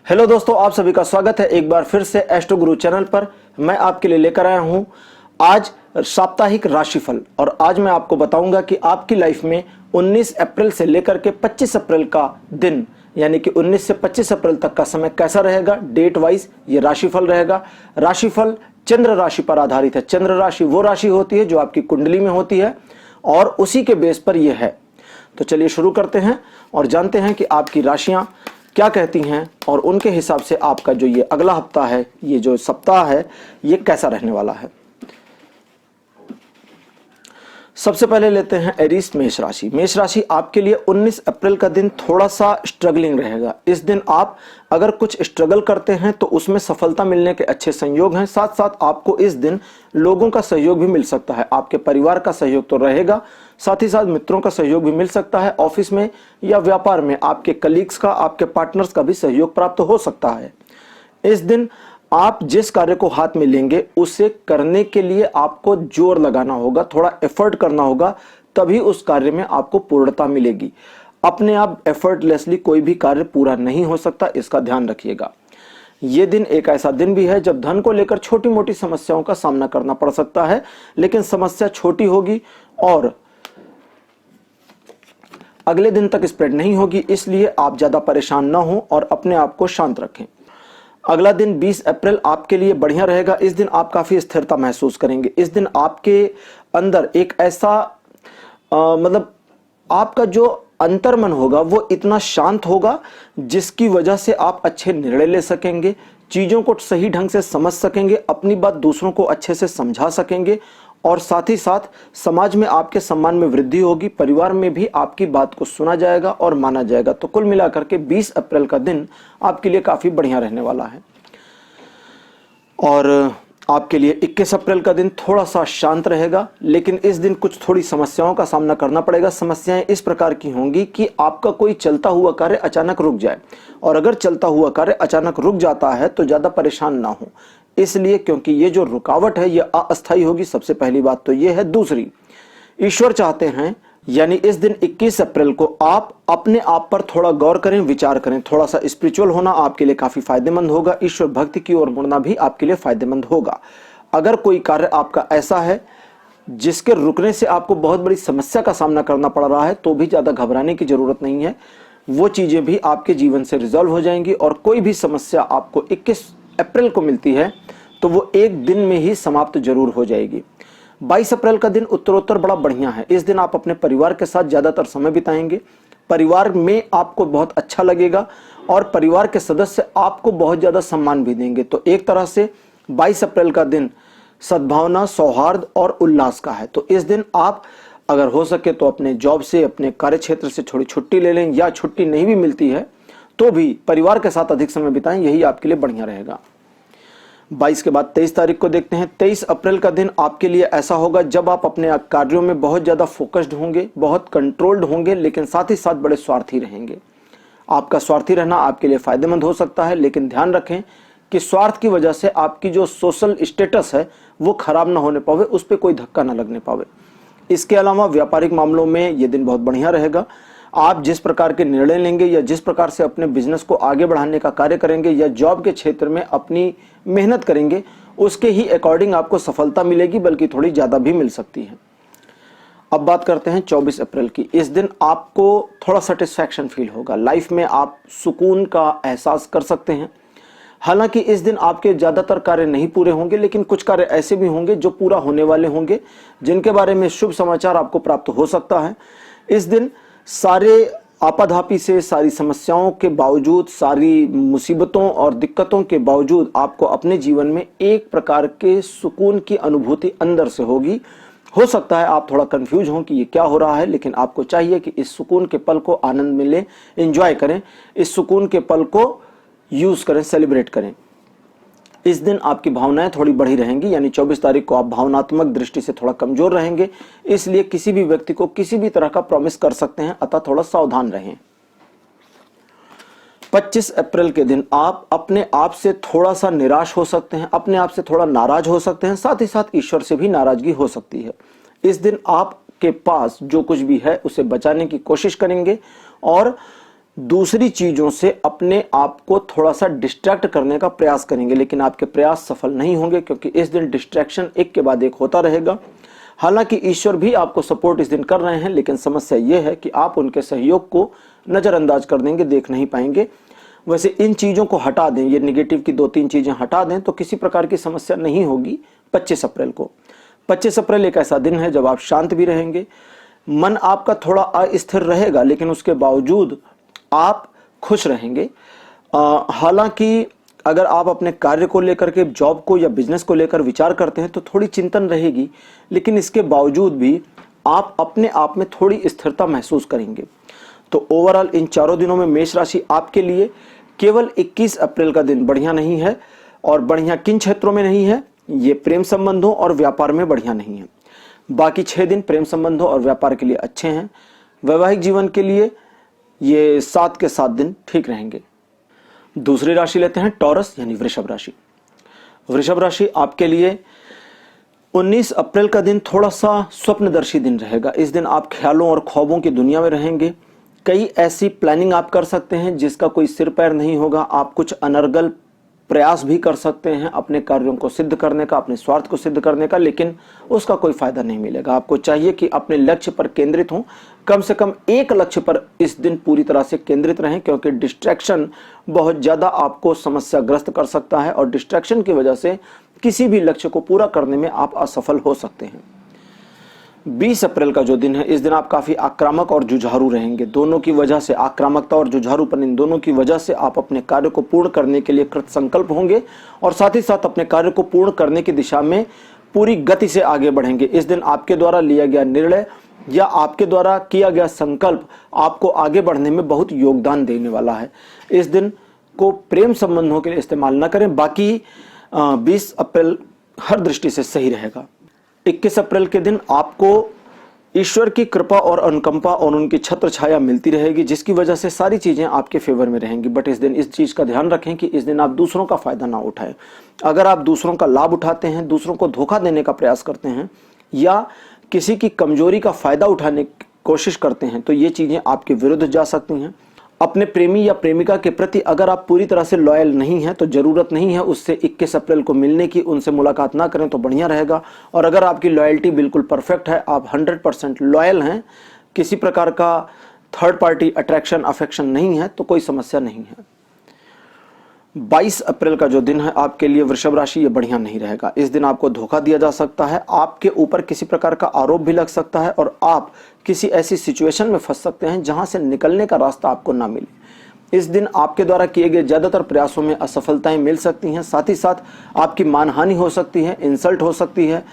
Hello दोस्तों, आप सभी का स्वागत है एक बार फिर से एस्ट्रो गुरु चैनल पर। मैं आपके लिए लेकर आया हूं आज साप्ताहिक राशिफल और आज मैं आपको बताऊंगा कि आपकी लाइफ में 19 अप्रैल से लेकर के 25 अप्रैल का दिन यानी कि 19 से 25 अप्रैल तक का समय कैसा रहेगा। डेट वाइज ये राशिफल रहेगा। राशिफल चंद्र राशि पर आधारित है। चंद्र राशि वो राशि होती है जो आपकी कुंडली में होती है और उसी के बेस पर यह है। तो चलिए शुरू करते हैं और जानते हैं कि आपकी राशियां क्या कहती हैं और उनके हिसाब से आपका जो ये अगला हफ्ता है, ये जो सप्ताह है, ये कैसा रहने वाला है। सबसे पहले लेते हैं एरीज मेष राशि। मेष राशि आपके लिए 19 अप्रैल का दिन थोड़ा सा स्ट्रगलिंग रहेगा। इस दिन आप अगर कुछ स्ट्रगल करते हैं तो उसमें सफलता मिलने के अच्छे संयोग हैं। साथ साथ आपको इस दिन लोगों का सहयोग भी मिल सकता है। आपके परिवार का सहयोग तो रहेगा, साथ ही साथ मित्रों का सहयोग भी मिल सकता है। ऑफिस में या व्यापार में आपके कलीग्स का, आपके पार्टनर्स का भी सहयोग प्राप्त हो सकता है। इस दिन आप जिस कार्य को हाथ में लेंगे उसे करने के लिए आपको जोर लगाना होगा, थोड़ा एफर्ट करना होगा, तभी उस कार्य में आपको पूर्णता मिलेगी। अपने आप एफर्टलेसली कोई भी कार्य पूरा नहीं हो सकता, इसका ध्यान रखिएगा। ये दिन एक ऐसा दिन भी है जब धन को लेकर छोटी मोटी समस्याओं का सामना करना पड़ सकता है, लेकिन समस्या छोटी होगी और अगले दिन तक स्प्रेड नहीं होगी, इसलिए आप ज्यादा परेशान ना हो और अपने आप को शांत रखें। अगला दिन 20 अप्रैल आपके लिए बढ़िया रहेगा। इस दिन आप काफी स्थिरता महसूस करेंगे। इस दिन आपके अंदर एक ऐसा आपका जो अंतर्मन होगा वो इतना शांत होगा जिसकी वजह से आप अच्छे निर्णय ले सकेंगे, चीजों को सही ढंग से समझ सकेंगे, अपनी बात दूसरों को अच्छे से समझा सकेंगे और साथ ही साथ समाज में आपके सम्मान में वृद्धि होगी। परिवार में भी आपकी बात को सुना जाएगा और माना जाएगा। तो कुल मिलाकर के 20 अप्रैल का दिन आपके लिए काफी बढ़िया रहने वाला है। और आपके लिए 21 अप्रैल का दिन थोड़ा सा शांत रहेगा, लेकिन इस दिन कुछ थोड़ी समस्याओं का सामना करना पड़ेगा। समस्याएं इस प्रकार की होंगी कि आपका कोई चलता हुआ कार्य अचानक रुक जाए, और अगर चलता हुआ कार्य अचानक रुक जाता है तो ज्यादा परेशान ना हो, इसलिए क्योंकि ये जो रुकावट है ये अस्थायी होगी। सबसे पहली बात तो ये है। दूसरी, ईश्वर चाहते हैं यानी इस दिन 21 अप्रैल को आप अपने आप पर थोड़ा गौर करें, विचार करें। थोड़ा सा स्पिरिचुअल होना आपके लिए काफी फायदेमंद होगा। ईश्वर भक्ति की ओर मुड़ना भी आपके लिए फायदेमंद होगा। अगर कोई कार्य आपका ऐसा है जिसके रुकने से आपको बहुत बड़ी समस्या का सामना करना पड़ रहा है तो भी ज्यादा घबराने की जरूरत नहीं है। वो चीजें भी आपके जीवन से रिजॉल्व हो जाएंगी और कोई भी समस्या आपको 21 अप्रैल को मिलती है तो वो एक दिन में ही समाप्त जरूर हो जाएगी। 22 अप्रैल का दिन उत्तरोत्तर बड़ा बढ़िया है। इस दिन आप अपने परिवार के साथ ज्यादातर समय बिताएंगे। परिवार में आपको बहुत अच्छा लगेगा और परिवार के सदस्य आपको बहुत ज्यादा सम्मान भी देंगे। तो एक तरह से 22 अप्रैल का दिन सद्भावना, सौहार्द और उल्लास का है। तो इस दिन आप अगर हो सके तो अपने जॉब से, अपने कार्य क्षेत्र से थोड़ी छुट्टी ले लें, या छुट्टी नहीं भी मिलती है तो भी परिवार के साथ अधिक समय बिताएं, यही आपके लिए बढ़िया रहेगा। 22 के बाद 23 तारीख को देखते हैं। 23 अप्रैल का दिन आपके लिए ऐसा होगा जब आप अपने कार्यों में बहुत ज्यादा फोकस्ड होंगे, बहुत कंट्रोल्ड होंगे, लेकिन साथ ही साथ बड़े स्वार्थी रहेंगे। आपका स्वार्थी रहना आपके लिए फायदेमंद हो सकता है, लेकिन ध्यान रखें कि स्वार्थ की वजह से आपकी जो सोशल स्टेटस है वो खराब ना होने पावे, उस पर कोई धक्का ना लगने पावे। इसके अलावा व्यापारिक मामलों में ये दिन बहुत बढ़िया रहेगा। आप जिस प्रकार के निर्णय लेंगे या जिस प्रकार से अपने बिजनेस को आगे बढ़ाने का कार्य करेंगे या जॉब के क्षेत्र में अपनी मेहनत करेंगे, उसके ही अकॉर्डिंग आपको सफलता मिलेगी, बल्कि थोड़ी ज्यादा भी मिल सकती है। अब बात करते हैं 24 अप्रैल की। इस दिन आपको थोड़ा सेटिस्फैक्शन फील होगा। लाइफ में आप सुकून का एहसास कर सकते हैं। हालांकि इस दिन आपके ज्यादातर कार्य नहीं पूरे होंगे, लेकिन कुछ कार्य ऐसे भी होंगे जो पूरा होने वाले होंगे, जिनके बारे में शुभ समाचार आपको प्राप्त हो सकता है। इस दिन सारे आपाधापी से, सारी समस्याओं के बावजूद, सारी मुसीबतों और दिक्कतों के बावजूद आपको अपने जीवन में एक प्रकार के सुकून की अनुभूति अंदर से होगी। हो सकता है आप थोड़ा कंफ्यूज हों कि ये क्या हो रहा है, लेकिन आपको चाहिए कि इस सुकून के पल को आनंद में लें, एंजॉय करें, इस सुकून के पल को यूज करें, सेलिब्रेट करें। इस दिन आपकी भावनाएं थोड़ी बढ़ी रहेंगी, यानी 24 तारीख को आप भावनात्मक दृष्टि से थोड़ा कमजोर रहेंगे, इसलिए किसी भी व्यक्ति को किसी भी तरह का प्रॉमिस कर सकते हैं, अतः थोड़ा सावधान रहें। 25 अप्रैल के दिन आप अपने आप से थोड़ा सा निराश हो सकते हैं, अपने आप से थोड़ा नाराज हो सकते हैं, साथ ही साथ ईश्वर से भी नाराजगी हो सकती है। इस दिन आपके पास जो कुछ भी है उसे बचाने की कोशिश करेंगे और दूसरी चीजों से अपने आप को थोड़ा सा डिस्ट्रैक्ट करने का प्रयास करेंगे, लेकिन आपके प्रयास सफल नहीं होंगे क्योंकि इस दिन डिस्ट्रैक्शन एक के बाद एक होता रहेगा। हालांकि ईश्वर भी आपको सपोर्ट इस दिन कर रहे हैं, लेकिन समस्या यह है कि आप उनके सहयोग को नजरअंदाज कर देंगे, देख नहीं पाएंगे। वैसे इन चीजों को हटा दें, ये नेगेटिव की 2-3 चीजें हटा दें तो किसी प्रकार की समस्या नहीं होगी 25 अप्रैल को। 25 अप्रैल एक ऐसा दिन है जब आप शांत भी रहेंगे, मन आपका थोड़ा अस्थिर रहेगा, लेकिन उसके बावजूद आप खुश रहेंगे। हालांकि अगर आप अपने कार्य को लेकर के, जॉब को या बिजनेस को लेकर विचार करते हैं तो थोड़ी चिंतन रहेगी, लेकिन इसके बावजूद भी आप अपने आप में थोड़ी स्थिरता महसूस करेंगे। तो ओवरऑल इन चारों दिनों में मेष राशि आपके लिए केवल 21 अप्रैल का दिन बढ़िया नहीं है। और बढ़िया किन क्षेत्रों में नहीं है? ये प्रेम संबंधों और व्यापार में बढ़िया नहीं है। बाकी 6 दिन प्रेम संबंधों और व्यापार के लिए अच्छे हैं। वैवाहिक जीवन के लिए ये 7 के 7 दिन ठीक रहेंगे। दूसरी राशि लेते हैं टॉरस यानी वृषभ राशि। वृषभ राशि आपके लिए 19 अप्रैल का दिन थोड़ा सा स्वप्नदर्शी दिन रहेगा। इस दिन आप ख्यालों और ख्वाबों की दुनिया में रहेंगे। कई ऐसी प्लानिंग आप कर सकते हैं जिसका कोई सिर पैर नहीं होगा। आप कुछ अनर्गल प्रयास भी कर सकते हैं अपने कार्यों को सिद्ध करने का, अपने स्वार्थ को सिद्ध करने का, लेकिन उसका कोई फायदा नहीं मिलेगा। आपको चाहिए कि अपने लक्ष्य पर केंद्रित हों, कम से कम एक लक्ष्य पर इस दिन पूरी तरह से केंद्रित रहें, क्योंकि डिस्ट्रैक्शन बहुत ज्यादा आपको समस्याग्रस्त कर सकता है और डिस्ट्रैक्शन की वजह से किसी भी लक्ष्य को पूरा करने में आप असफल हो सकते हैं। 20 अप्रैल का जो दिन है, इस दिन आप काफी आक्रामक और जुझारू रहेंगे। दोनों की वजह से, आक्रामकता और जुझारूपन, इन दोनों की वजह से आप अपने कार्य को पूर्ण करने के लिए कृत संकल्प होंगे और साथ ही साथ अपने कार्य को पूर्ण करने की दिशा में पूरी गति से आगे बढ़ेंगे। इस दिन आपके द्वारा लिया गया निर्णय या आपके द्वारा किया गया संकल्प आपको आगे बढ़ने में बहुत योगदान देने वाला है। इस दिन को प्रेम संबंधों के लिए इस्तेमाल न करें। बाकी 20 अप्रैल हर दृष्टि से सही रहेगा। 21 अप्रैल के दिन आपको ईश्वर की कृपा और अनुकंपा और उनकी छत्र छाया मिलती रहेगी, जिसकी वजह से सारी चीजें आपके फेवर में रहेंगी। बट इस दिन इस चीज का ध्यान रखें कि इस दिन आप दूसरों का फायदा ना उठाएं। अगर आप दूसरों का लाभ उठाते हैं, दूसरों को धोखा देने का प्रयास करते हैं या किसी की कमजोरी का फायदा उठाने की कोशिश करते हैं तो ये चीजें आपके विरुद्ध जा सकती हैं। अपने प्रेमी या प्रेमिका के प्रति अगर आप पूरी तरह से लॉयल नहीं हैं तो जरूरत नहीं है उससे 21 अप्रैल को मिलने की, उनसे मुलाकात ना करें तो बढ़िया रहेगा। और अगर आपकी लॉयल्टी बिल्कुल परफेक्ट है, आप 100% लॉयल हैं, किसी प्रकार का थर्ड पार्टी अट्रैक्शन अफेक्शन नहीं है, तो कोई समस्या नहीं है। 22 अप्रैल का जो दिन है आपके लिए वृषभ राशि, ये बढ़िया नहीं रहेगा। इस दिन आपको धोखा दिया जा सकता है, आपके ऊपर किसी प्रकार का आरोप भी लग सकता है और आप किसी ऐसी सिचुएशन में फंस सकते हैं जहां से निकलने का रास्ता आपको ना मिले। इस दिन आपके द्वारा किए गए ज्यादातर प्रयासों में असफलताएं मिल सकती हैं, साथ ही साथ आपकी मानहानि हो सकती है, इंसल्ट हो सकती है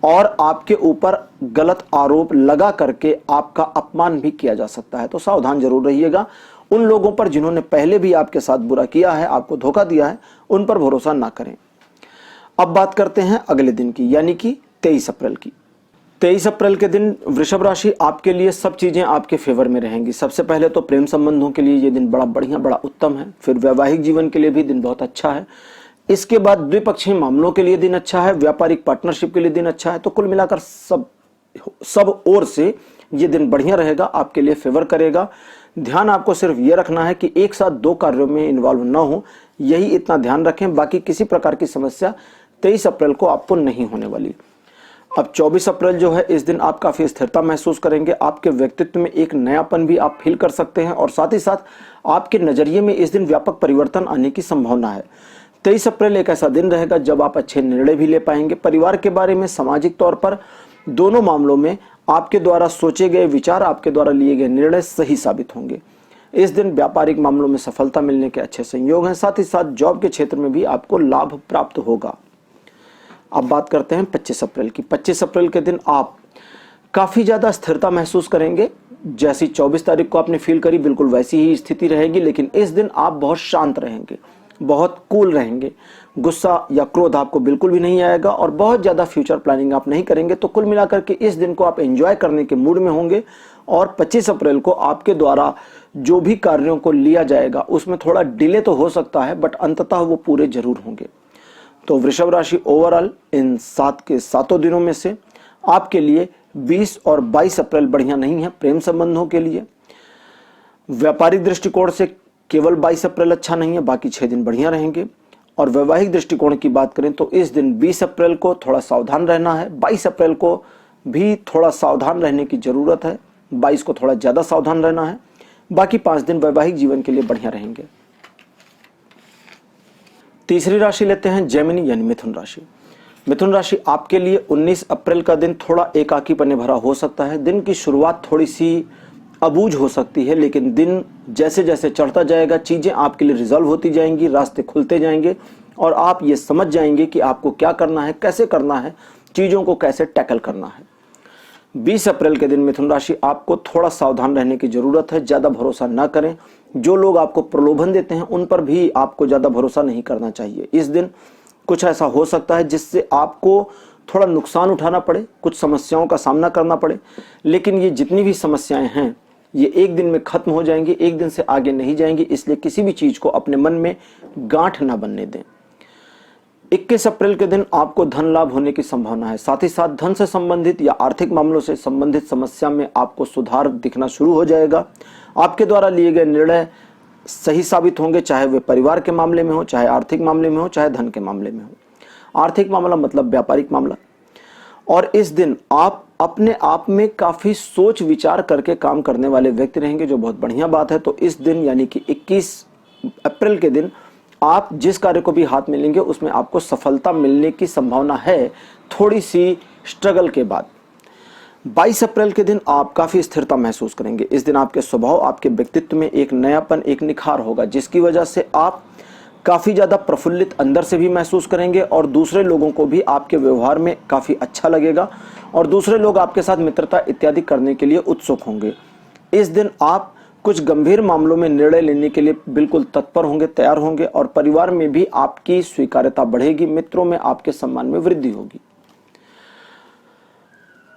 और आपके ऊपर गलत आरोप लगा करके आपका अपमान भी किया जा सकता है। तो सावधान जरूर रहिएगा। उन लोगों पर जिन्होंने पहले भी आपके साथ बुरा किया है, आपको धोखा दिया है, उन पर भरोसा ना करें। अब बात करते हैं अगले दिन की, यानी कि 23 अप्रैल की। 23 अप्रैल के दिन वृषभ राशि आपके लिए सब चीजें आपके फेवर में रहेंगी। सबसे पहले तो प्रेम संबंधों के लिए ये दिन बड़ा बढ़िया, बड़ा उत्तम है। फिर वैवाहिक जीवन के लिए भी दिन बहुत अच्छा है। इसके बाद द्विपक्षीय मामलों के लिए दिन अच्छा है, व्यापारिक पार्टनरशिप के लिए दिन अच्छा है। तो कुल मिलाकर सब ओर से ये दिन बढ़िया रहेगा, आपके लिए फेवर करेगा। ध्यान आपको सिर्फ ये रखना है कि एक साथ 2 कार्यों में इन्वॉल्व ना हो, यही इतना ध्यान रखें। बाकी किसी प्रकार की समस्या 23 अप्रैल को आपको नहीं होने वाली। अब 24 अप्रैल जो है, इस दिन आप काफी स्थिरता महसूस करेंगे। आपके व्यक्तित्व में एक नयापन भी आप फील कर सकते हैं और साथ ही साथ आपके नजरिए में इस दिन व्यापक परिवर्तन आने की संभावना है। 23 अप्रैल एक ऐसा दिन रहेगा जब आप अच्छे निर्णय भी ले पाएंगे। परिवार के बारे में, सामाजिक तौर पर, दोनों मामलों में आपके द्वारा सोचे गए विचार, आपके द्वारा लिए गए निर्णय सही साबित होंगे। इस दिन व्यापारिक मामलों में सफलता मिलने के अच्छे संयोग हैं। साथ ही साथ जॉब के क्षेत्र में भी आपको लाभ प्राप्त होगा। अब बात करते हैं 25 अप्रैल की। 25 अप्रैल के दिन आप काफी ज्यादा स्थिरता महसूस करेंगे। जैसी 24 तारीख को आपने फील करी, बिल्कुल वैसी ही स्थिति रहेगी, लेकिन इस दिन आप बहुत शांत रहेंगे, बहुत कूल रहेंगे। गुस्सा या क्रोध आपको बिल्कुल भी नहीं आएगा और बहुत ज्यादा फ्यूचर प्लानिंग आप नहीं करेंगे। तो कुल मिलाकर के इस दिन को आप एंजॉय करने के मूड में होंगे और 25 अप्रैल को आपके द्वारा जो भी कार्यों को लिया जाएगा उसमें थोड़ा डिले तो हो सकता है, बट अंततः वो पूरे जरूर होंगे। तो वृषभ राशि ओवरऑल इन 7 के 7 दिनों में से आपके लिए 20 और 22 अप्रैल बढ़िया नहीं है प्रेम संबंधों के लिए। व्यापारिक दृष्टिकोण से केवल 22 अप्रैल अच्छा नहीं है, बाकी 6 दिन बढ़िया रहेंगे। और वैवाहिक दृष्टिकोण की बात करें तो इस दिन 20 अप्रैल को थोड़ा सावधान रहना है, 22 अप्रैल को भी थोड़ा सावधान रहने की जरूरत है, 22 को थोड़ा ज्यादा सावधान रहना है। बाकी 5 दिन वैवाहिक जीवन के लिए बढ़िया रहेंगे। तीसरी राशि लेते हैं जेमिनी यानी मिथुन राशि। मिथुन राशि आपके लिए 19 अप्रैल का दिन थोड़ा एकाकीपने भरा हो सकता है। दिन की शुरुआत थोड़ी सी अबूझ हो सकती है, लेकिन दिन जैसे जैसे चढ़ता जाएगा चीजें आपके लिए रिजॉल्व होती जाएंगी, रास्ते खुलते जाएंगे और आप ये समझ जाएंगे कि आपको क्या करना है, कैसे करना है, चीजों को कैसे टैकल करना है। 20 अप्रैल के दिन मिथुन राशि आपको थोड़ा सावधान रहने की जरूरत है, ज्यादा भरोसा ना करें। जो लोग आपको प्रलोभन देते हैं उन पर भी आपको ज्यादा भरोसा नहीं करना चाहिए। इस दिन कुछ ऐसा हो सकता है जिससे आपको थोड़ा नुकसान उठाना पड़े, कुछ समस्याओं का सामना करना पड़े, लेकिन ये जितनी भी समस्याएं हैं ये एक दिन में खत्म हो जाएंगी, एक दिन से आगे नहीं जाएंगी। इसलिए किसी भी चीज को अपने मन में गांठ ना बनने दें। 21 अप्रैल के दिन आपको धन लाभ होने की संभावना है। साथ ही साथ धन से संबंधित या आर्थिक मामलों से संबंधित समस्या में आपको सुधार दिखना शुरू हो जाएगा। आपके द्वारा लिए गए निर्णय सही साबित होंगे, चाहे वे परिवार के मामले में हो, चाहे आर्थिक मामले में हो, चाहे धन के मामले में हो। आर्थिक मामला मतलब व्यापारिक मामला। और इस दिन आप अपने आप में काफी सोच विचार करके काम करने वाले व्यक्ति रहेंगे, जो बहुत बढ़िया बात है। तो इस दिन यानी कि 21 अप्रैल के दिन आप जिस कार्य को भी हाथ में लेंगे उसमें आपको सफलता मिलने की संभावना है, थोड़ी सी स्ट्रगल के बाद। 22 अप्रैल के दिन आप काफी स्थिरता महसूस करेंगे। इस दिन आपके स्वभाव, आपके व्यक्तित्व में एक नयापन, एक निखार होगा, जिसकी वजह से आप काफी ज्यादा प्रफुल्लित अंदर से भी महसूस करेंगे और दूसरे लोगों को भी आपके व्यवहार में काफी अच्छा लगेगा और दूसरे लोग आपके साथ मित्रता इत्यादि करने के लिए उत्सुक होंगे। इस दिन आप कुछ गंभीर मामलों में निर्णय लेने के लिए बिल्कुल तत्पर होंगे, तैयार होंगे और परिवार में भी आपकी स्वीकार्यता बढ़ेगी, मित्रों में आपके सम्मान में वृद्धि होगी।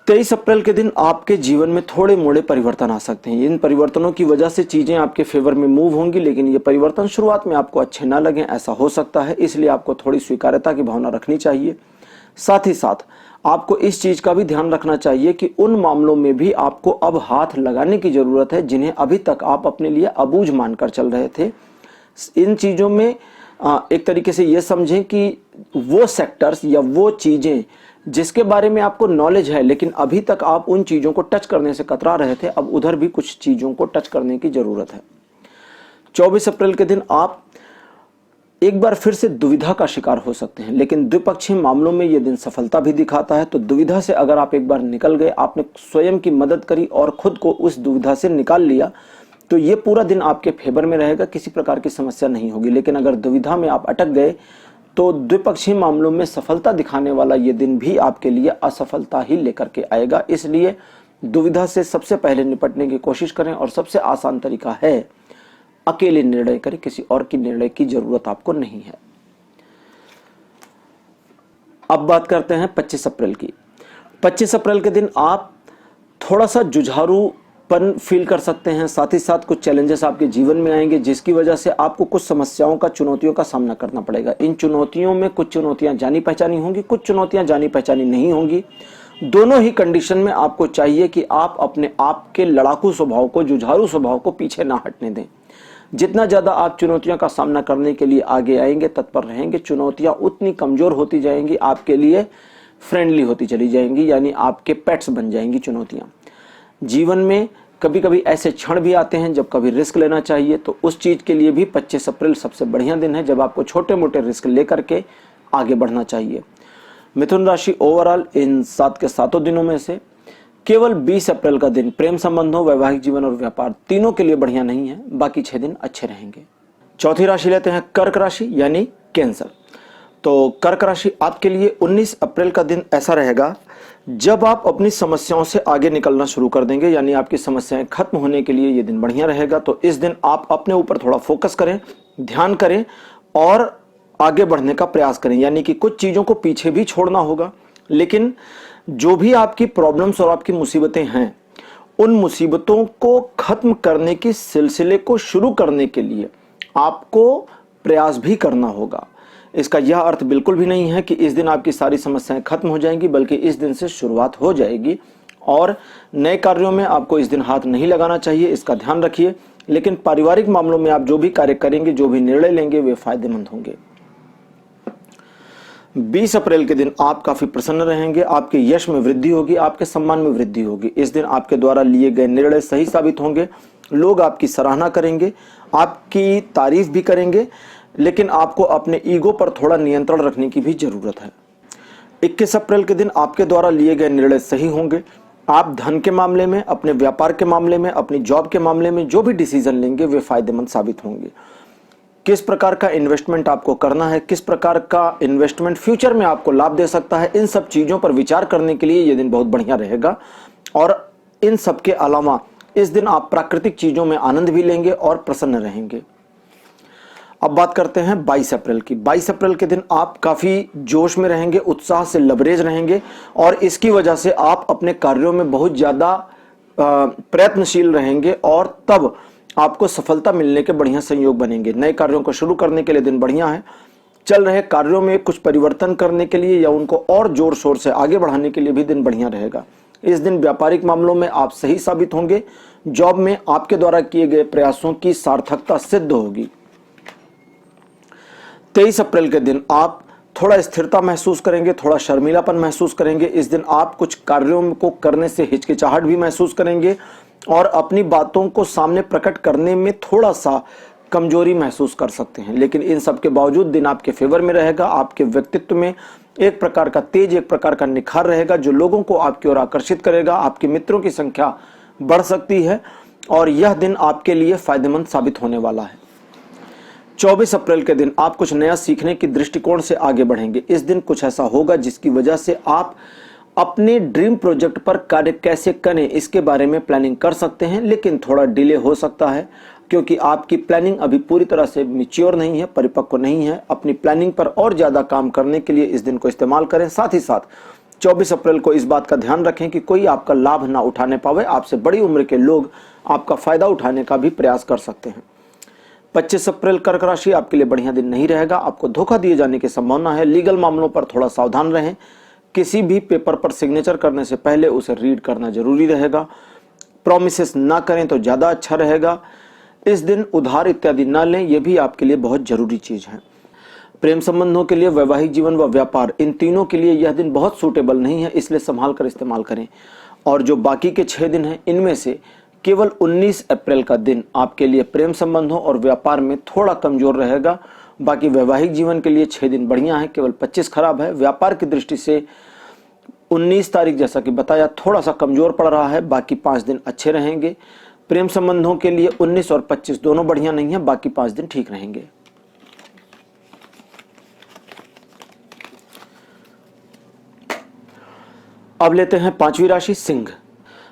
23 अप्रैल के दिन आपके जीवन में थोड़े मोड़े परिवर्तन आ सकते हैं। इन परिवर्तनों की वजह से चीजें आपके फेवर में मूव होंगी, लेकिन ये परिवर्तन शुरुआत में आपको अच्छे ना लगे, ऐसा हो सकता है। इसलिए आपको थोड़ी स्वीकार्यता की भावना रखनी चाहिए। साथ ही साथ आपको इस चीज का भी ध्यान रखना चाहिए कि उन मामलों में भी आपको अब हाथ लगाने की जरूरत है जिन्हें अभी तक आप अपने लिए अबूझ मानकर चल रहे थे। इन चीजों में एक तरीके से यह समझें कि वो सेक्टर्स या वो चीजें जिसके बारे में आपको नॉलेज है लेकिन अभी तक आप उन चीजों को टच करने से कतरा रहे थे, अब उधर भी कुछ चीजों को टच करने की जरूरत है। 24 अप्रैल के दिन आप एक बार फिर से दुविधा का शिकार हो सकते हैं, लेकिन द्विपक्षीय मामलों में यह दिन सफलता भी दिखाता है। तो दुविधा से अगर आप एक बार निकल गए, आपने स्वयं की मदद करी और खुद को उस दुविधा से निकाल लिया, तो ये पूरा दिन आपके फेवर में रहेगा, किसी प्रकार की समस्या नहीं होगी। लेकिन अगर दुविधा में आप अटक गए तो द्विपक्षीय मामलों में सफलता दिखाने वाला ये दिन भी आपके लिए असफलता ही लेकर के आएगा। इसलिए दुविधा से सबसे पहले निपटने की कोशिश करें और सबसे आसान तरीका है अकेले निर्णय करें, किसी और की निर्णय की जरूरत आपको नहीं है। अब बात करते हैं 25 अप्रैल की। 25 अप्रैल के दिन आप थोड़ा सा जुझारूपन फील कर सकते हैं। साथ ही साथ कुछ चैलेंजेस आपके जीवन में आएंगे जिसकी वजह से आपको कुछ समस्याओं का, चुनौतियों का सामना करना पड़ेगा। इन चुनौतियों में कुछ चुनौतियां जानी पहचानी होंगी, कुछ चुनौतियां जानी पहचानी नहीं होंगी। दोनों ही कंडीशन में आपको चाहिए कि आप अपने आप के लड़ाकू स्वभाव को, जुझारू स्वभाव को पीछे ना हटने दें। जितना ज्यादा आप चुनौतियों का सामना करने के लिए आगे आएंगे, तत्पर रहेंगे, चुनौतियां उतनी कमजोर होती जाएंगी, आपके लिए फ्रेंडली होती चली जाएंगी, यानी आपके पेट्स बन जाएंगी चुनौतियां। जीवन में कभी कभी ऐसे क्षण भी आते हैं जब कभी रिस्क लेना चाहिए, तो उस चीज के लिए भी 25 अप्रैल सबसे बढ़िया दिन है जब आपको छोटे मोटे रिस्क लेकर के आगे बढ़ना चाहिए। मिथुन राशि ओवरऑल इन 7 के 7 दिनों में से केवल 20 अप्रैल का दिन प्रेम संबंधों, वैवाहिक जीवन और व्यापार तीनों के लिए बढ़िया नहीं है, बाकी 6 दिन अच्छे रहेंगे। चौथी राशि लेते हैं कर्क राशि यानी कैंसर। तो कर्क राशि आपके लिए 19 अप्रैल का दिन ऐसा रहेगा जब आप अपनी समस्याओं से आगे निकलना शुरू कर देंगे, यानी आपकी समस्याएं खत्म होने के लिए ये दिन बढ़िया रहेगा। तो इस दिन आप अपने ऊपर थोड़ा फोकस करें, ध्यान करें और आगे बढ़ने का प्रयास करें, यानी कि कुछ चीजों को पीछे भी छोड़ना होगा। लेकिन जो भी आपकी प्रॉब्लम्स और आपकी मुसीबतें हैं, उन मुसीबतों को खत्म करने के सिलसिले को शुरू करने के लिए आपको प्रयास भी करना होगा। इसका यह अर्थ बिल्कुल भी नहीं है कि इस दिन आपकी सारी समस्याएं खत्म हो जाएंगी, बल्कि इस दिन से शुरुआत हो जाएगी और नए कार्यों में आपको इस दिन हाथ नहीं लगाना चाहिए, इसका ध्यान रखिए। लेकिन पारिवारिक मामलों में आप जो भी कार्य करेंगे, जो भी निर्णय लेंगे, वे फायदेमंद होंगे। 20 अप्रैल के दिन आप काफी प्रसन्न रहेंगे, आपके यश में वृद्धि होगी, आपके सम्मान में वृद्धि होगी। इस दिन आपके द्वारा लिए गए निर्णय सही साबित होंगे, लोग आपकी सराहना करेंगे, आपकी तारीफ भी करेंगे, लेकिन आपको अपने ईगो पर थोड़ा नियंत्रण रखने की भी जरूरत है। 21 अप्रैल के दिन आपके द्वारा लिए गए निर्णय सही होंगे। आप धन के मामले में, अपने व्यापार के मामले में, अपनी जॉब के मामले में जो भी डिसीजन लेंगे वे फायदेमंद साबित होंगे। किस प्रकार का इन्वेस्टमेंट आपको करना है, किस प्रकार का इन्वेस्टमेंट फ्यूचर में आपको लाभ दे सकता है, इन सब चीजों पर विचार करने के लिए यह दिन बहुत बढ़िया रहेगा। और इन सब के अलावा इस दिन आप प्राकृतिक चीजों में आनंद भी लेंगे और प्रसन्न रहेंगे। अब बात करते हैं 22 अप्रैल की। 22 अप्रैल के दिन आप काफी जोश में रहेंगे, उत्साह से लबरेज रहेंगे और इसकी वजह से आप अपने कार्यों में बहुत ज्यादा प्रयत्नशील रहेंगे और तब आपको सफलता मिलने के बढ़िया संयोग बनेंगे। नए कार्यों को शुरू करने के लिए दिन बढ़िया है। चल रहे कार्यों में कुछ परिवर्तन करने के लिए या उनको और जोर शोर से आगे बढ़ाने के लिए भी दिन बढ़िया रहेगा। इस दिन व्यापारिक मामलों में आप सही साबित होंगे। जॉब में आपके द्वारा किए गए प्रयासों की सार्थकता सिद्ध होगी। 23 अप्रैल के दिन आप थोड़ा स्थिरता महसूस करेंगे, थोड़ा शर्मीलापन महसूस करेंगे। इस दिन आप कुछ कार्यों को करने से हिचकिचाहट भी महसूस करेंगे और अपनी बातों को सामने प्रकट करने में थोड़ा सा कमजोरी महसूस कर सकते हैं, लेकिन इन सब के बावजूद दिन आपके फेवर में रहेगा। आपके व्यक्तित्व में एक प्रकार का तेज, एक प्रकार का निखार रहेगा जो लोगों को आपकी ओर आकर्षित करेगा। आपके मित्रों की संख्या बढ़ सकती है और यह दिन आपके लिए फायदेमंद साबित होने वाला है। 24 अप्रैल के दिन आप कुछ नया सीखने की दृष्टिकोण से आगे बढ़ेंगे। इस दिन कुछ ऐसा होगा जिसकी वजह से आप अपने ड्रीम प्रोजेक्ट पर कार्य कैसे करें इसके बारे में प्लानिंग कर सकते हैं, लेकिन थोड़ा डिले हो सकता है क्योंकि आपकी प्लानिंग अभी पूरी तरह से मैच्योर नहीं है, परिपक्व नहीं है। अपनी प्लानिंग पर और ज्यादा काम करने के लिए इस दिन को इस्तेमाल करें। साथ ही साथ 24 अप्रैल को इस बात का ध्यान रखें कि कोई आपका लाभ ना उठाने पावे। आपसे बड़ी उम्र के लोग आपका फायदा उठाने का भी प्रयास कर सकते हैं। 25 अप्रैल कर्क राशि आपके लिए बढ़िया दिन नहीं रहेगा। आपको धोखा दिए जाने की संभावना है। लीगल मामलों पर थोड़ा सावधान रहें। किसी भी पेपर पर सिग्नेचर करने से पहले उसे रीड करना जरूरी रहेगा। प्रॉमिसेस ना करें तो ज्यादा अच्छा रहेगा। इस दिन उधार इत्यादि ना लें, यह भी आपके लिए बहुत जरूरी चीज है। प्रेम संबंधों के लिए, वैवाहिक जीवन व व्यापार, इन तीनों के लिए यह दिन बहुत सूटेबल नहीं है, इसलिए संभाल कर इस्तेमाल करें। और जो बाकी के 6 दिन हैं इनमें से केवल 19 अप्रैल का दिन आपके लिए प्रेम संबंधों और व्यापार में थोड़ा कमजोर रहेगा। बाकी वैवाहिक जीवन के लिए 6 दिन बढ़िया है, केवल 25 खराब है। व्यापार की दृष्टि से 19 तारीख जैसा कि बताया थोड़ा सा कमजोर पड़ रहा है, बाकी 5 दिन अच्छे रहेंगे। प्रेम संबंधों के लिए 19 और 25 दोनों बढ़िया नहीं है, बाकी 5 दिन ठीक रहेंगे। अब लेते हैं 5वीं राशि सिंह।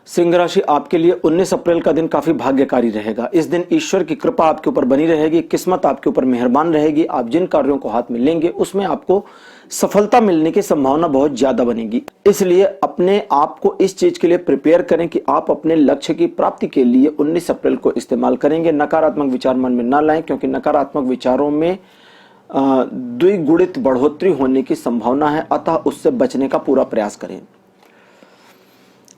सिंह राशि आपके लिए 19 अप्रैल का दिन काफी भाग्यकारी रहेगा। इस दिन ईश्वर की कृपा आपके ऊपर बनी रहेगी, किस्मत आपके ऊपर मेहरबान रहेगी। आप जिन कार्यों को हाथ में लेंगे उसमें आपको सफलता मिलने की संभावना बहुत ज्यादा बनेगी। इसलिए अपने आप को इस चीज के लिए प्रिपेयर करें कि आप अपने लक्ष्य की प्राप्ति के लिए 19 अप्रैल को इस्तेमाल करेंगे। नकारात्मक विचार मन में ना लाएं क्योंकि नकारात्मक विचारों में द्विगुणित बढ़ोतरी होने की संभावना है, अतः उससे बचने का पूरा प्रयास करें।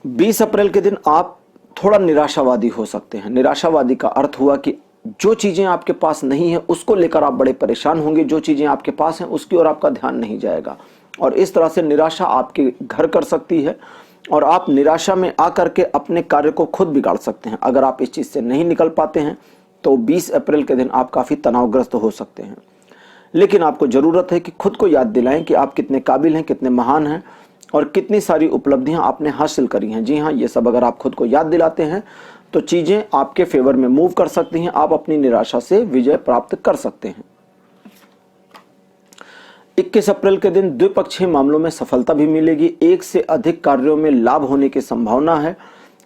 20 अप्रैल के दिन आप थोड़ा निराशावादी हो सकते हैं। निराशावादी का अर्थ हुआ कि जो चीजें आपके पास नहीं है उसको लेकर आप बड़े परेशान होंगे, जो चीजें आपके पास हैं उसकी ओर आपका ध्यान नहीं जाएगा और इस तरह से निराशा आपके घर कर सकती है और आप निराशा में आकर के अपने कार्य को खुद बिगाड़ सकते हैं। अगर आप इस चीज से नहीं निकल पाते हैं तो 20 अप्रैल के दिन आप काफी तनावग्रस्त हो सकते हैं, लेकिन आपको जरूरत है कि खुद को याद दिलाएं कि आप कितने काबिल हैं, कितने महान हैं और कितनी सारी उपलब्धियां आपने हासिल करी हैं। जी हाँ, ये सब अगर आप खुद को याद दिलाते हैं तो चीजें आपके फेवर में मूव कर सकती हैं, आप अपनी निराशा से विजय प्राप्त कर सकते हैं। 21 अप्रैल के दिन द्विपक्षीय मामलों में सफलता भी मिलेगी। एक से अधिक कार्यों में लाभ होने की संभावना है।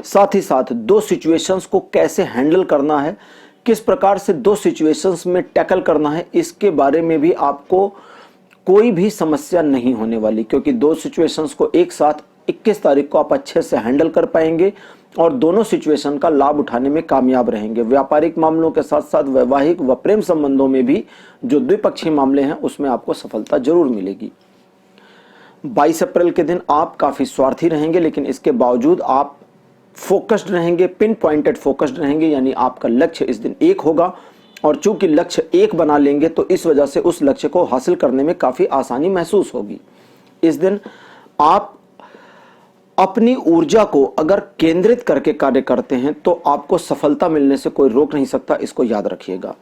साथ ही साथ 2 सिचुएशंस को कैसे हैंडल करना है, किस प्रकार से 2 सिचुएशंस में टैकल करना है, इसके बारे में भी आपको कोई भी समस्या नहीं होने वाली, क्योंकि 2 सिचुएशंस को एक साथ 21 तारीख को आप अच्छे से हैंडल कर पाएंगे और दोनों सिचुएशन का लाभ उठाने में कामयाब रहेंगे। व्यापारिक मामलों के साथ साथ वैवाहिक व प्रेम संबंधों में भी जो द्विपक्षीय मामले हैं उसमें आपको सफलता जरूर मिलेगी। 22 अप्रैल के दिन आप काफी स्वार्थी रहेंगे, लेकिन इसके बावजूद आप फोकस्ड रहेंगे, पिन पॉइंटेड फोकस्ड रहेंगे, यानी आपका लक्ष्य इस दिन एक होगा। और चूंकि लक्ष्य एक बना लेंगे तो इस वजह से उस लक्ष्य को हासिल करने में काफी आसानी महसूस होगी। इस दिन आप अपनी ऊर्जा को अगर केंद्रित करके कार्य करते हैं तो आपको सफलता मिलने से कोई रोक नहीं सकता, इसको याद रखिएगा।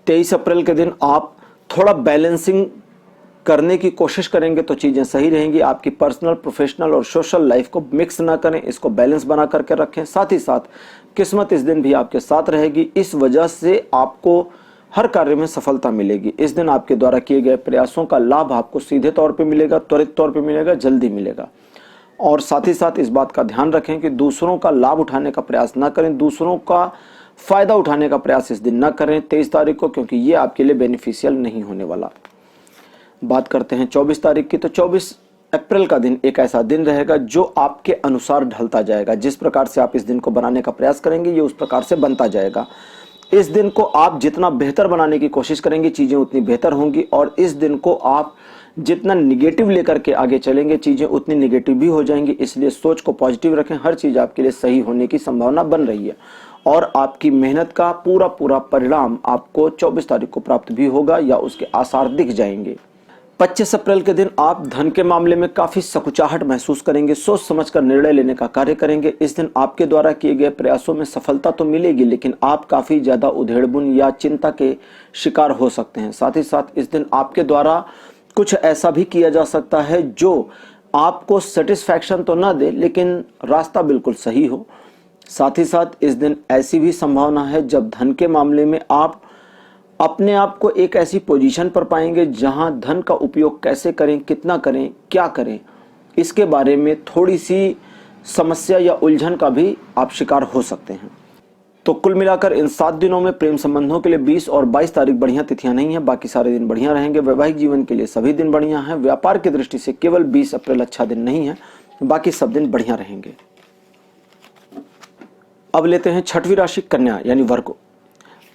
23 अप्रैल के दिन आप थोड़ा बैलेंसिंग करने की कोशिश करेंगे तो चीजें सही रहेंगी। आपकी पर्सनल, प्रोफेशनल और सोशल लाइफ को मिक्स ना करें, इसको बैलेंस बना करके रखें। साथ ही साथ किस्मत इस दिन भी आपके साथ रहेगी, इस वजह से आपको हर कार्य में सफलता मिलेगी। इस दिन आपके द्वारा किए गए प्रयासों का लाभ आपको सीधे तौर पे मिलेगा, त्वरित तौर पे मिलेगा, जल्दी मिलेगा। और साथ ही साथ इस बात का ध्यान रखें कि दूसरों का लाभ उठाने का प्रयास ना करें, दूसरों का फायदा उठाने का प्रयास इस दिन ना करें 23 तारीख को, क्योंकि ये आपके लिए बेनिफिशियल नहीं होने वाला। बात करते हैं 24 तारीख की। तो 24 अप्रैल का दिन एक ऐसा दिन रहेगा जो आपके अनुसार ढलता जाएगा। जिस प्रकार से आप इस दिन को बनाने का प्रयास करेंगे ये उस प्रकार से बनता जाएगा। इस दिन को आप जितना बेहतर बनाने की कोशिश करेंगे चीजें उतनी बेहतर होंगी, और इस दिन को आप जितना निगेटिव लेकर के आगे चलेंगे चीजें उतनी निगेटिव भी हो जाएंगी। इसलिए सोच को पॉजिटिव रखें, हर चीज आपके लिए सही होने की संभावना बन रही है और आपकी मेहनत का पूरा परिणाम आपको 24 तारीख को प्राप्त भी होगा या उसके आसार दिख जाएंगे। 25 अप्रैल के दिन आप धन के मामले में काफी सकुचाहट महसूस करेंगे, सोच समझकर निर्णय लेने का कार्य करेंगे। इस दिन आपके द्वारा किए गए प्रयासों में सफलता तो मिलेगी, लेकिन आप काफी ज्यादा उधेड़बुन या चिंता के शिकार हो सकते हैं। साथ ही साथ इस दिन आपके द्वारा कुछ ऐसा भी किया जा सकता है जो आपको सेटिस्फैक्शन तो ना दे, लेकिन रास्ता बिल्कुल सही हो। साथ ही साथ इस दिन ऐसी भी संभावना है जब धन के मामले में आप अपने आप को एक ऐसी पोजीशन पर पाएंगे जहां धन का उपयोग कैसे करें, कितना करें, क्या करें, इसके बारे में थोड़ी सी समस्या या उलझन का भी आप शिकार हो सकते हैं। तो कुल मिलाकर इन 7 दिनों में प्रेम संबंधों के लिए 20 और 22 तारीख बढ़िया तिथियां नहीं है, बाकी सारे दिन बढ़िया रहेंगे। वैवाहिक जीवन के लिए सभी दिन बढ़िया हैं। व्यापार की दृष्टि से केवल 20 अप्रैल अच्छा दिन नहीं है, बाकी सब दिन बढ़िया रहेंगे। अब लेते हैं छठवीं राशि कन्या यानी वर्ग।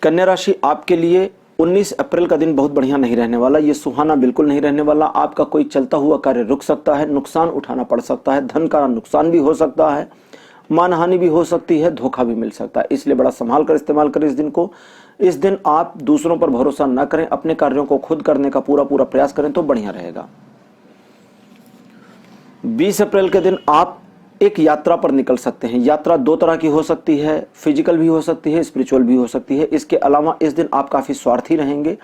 कन्या राशि आपके लिए 19 अप्रैल का दिन बहुत बढ़िया नहीं रहने वाला, ये सुहाना बिल्कुल नहीं रहने वाला। आपका कोई चलता हुआ कार्य रुक सकता है, नुकसान उठाना पड़ सकता है, धन का नुकसान भी हो सकता है, मानहानि भी हो सकती है, धोखा भी मिल सकता है। इसलिए बड़ा संभाल कर इस्तेमाल करें इस दिन को। इस दिन आप दूसरों पर भरोसा न करें, अपने कार्यों को खुद करने का पूरा प्रयास करें तो बढ़िया रहेगा। 20 अप्रैल के दिन आप एक यात्रा पर निकल सकते हैं। यात्रा 2 तरह की हो सकती है, फिजिकल भी हो सकती है, स्पिरिचुअल भी हो सकती है। इसके अलावा इस दिन आप काफी स्वार्थी रहेंगे,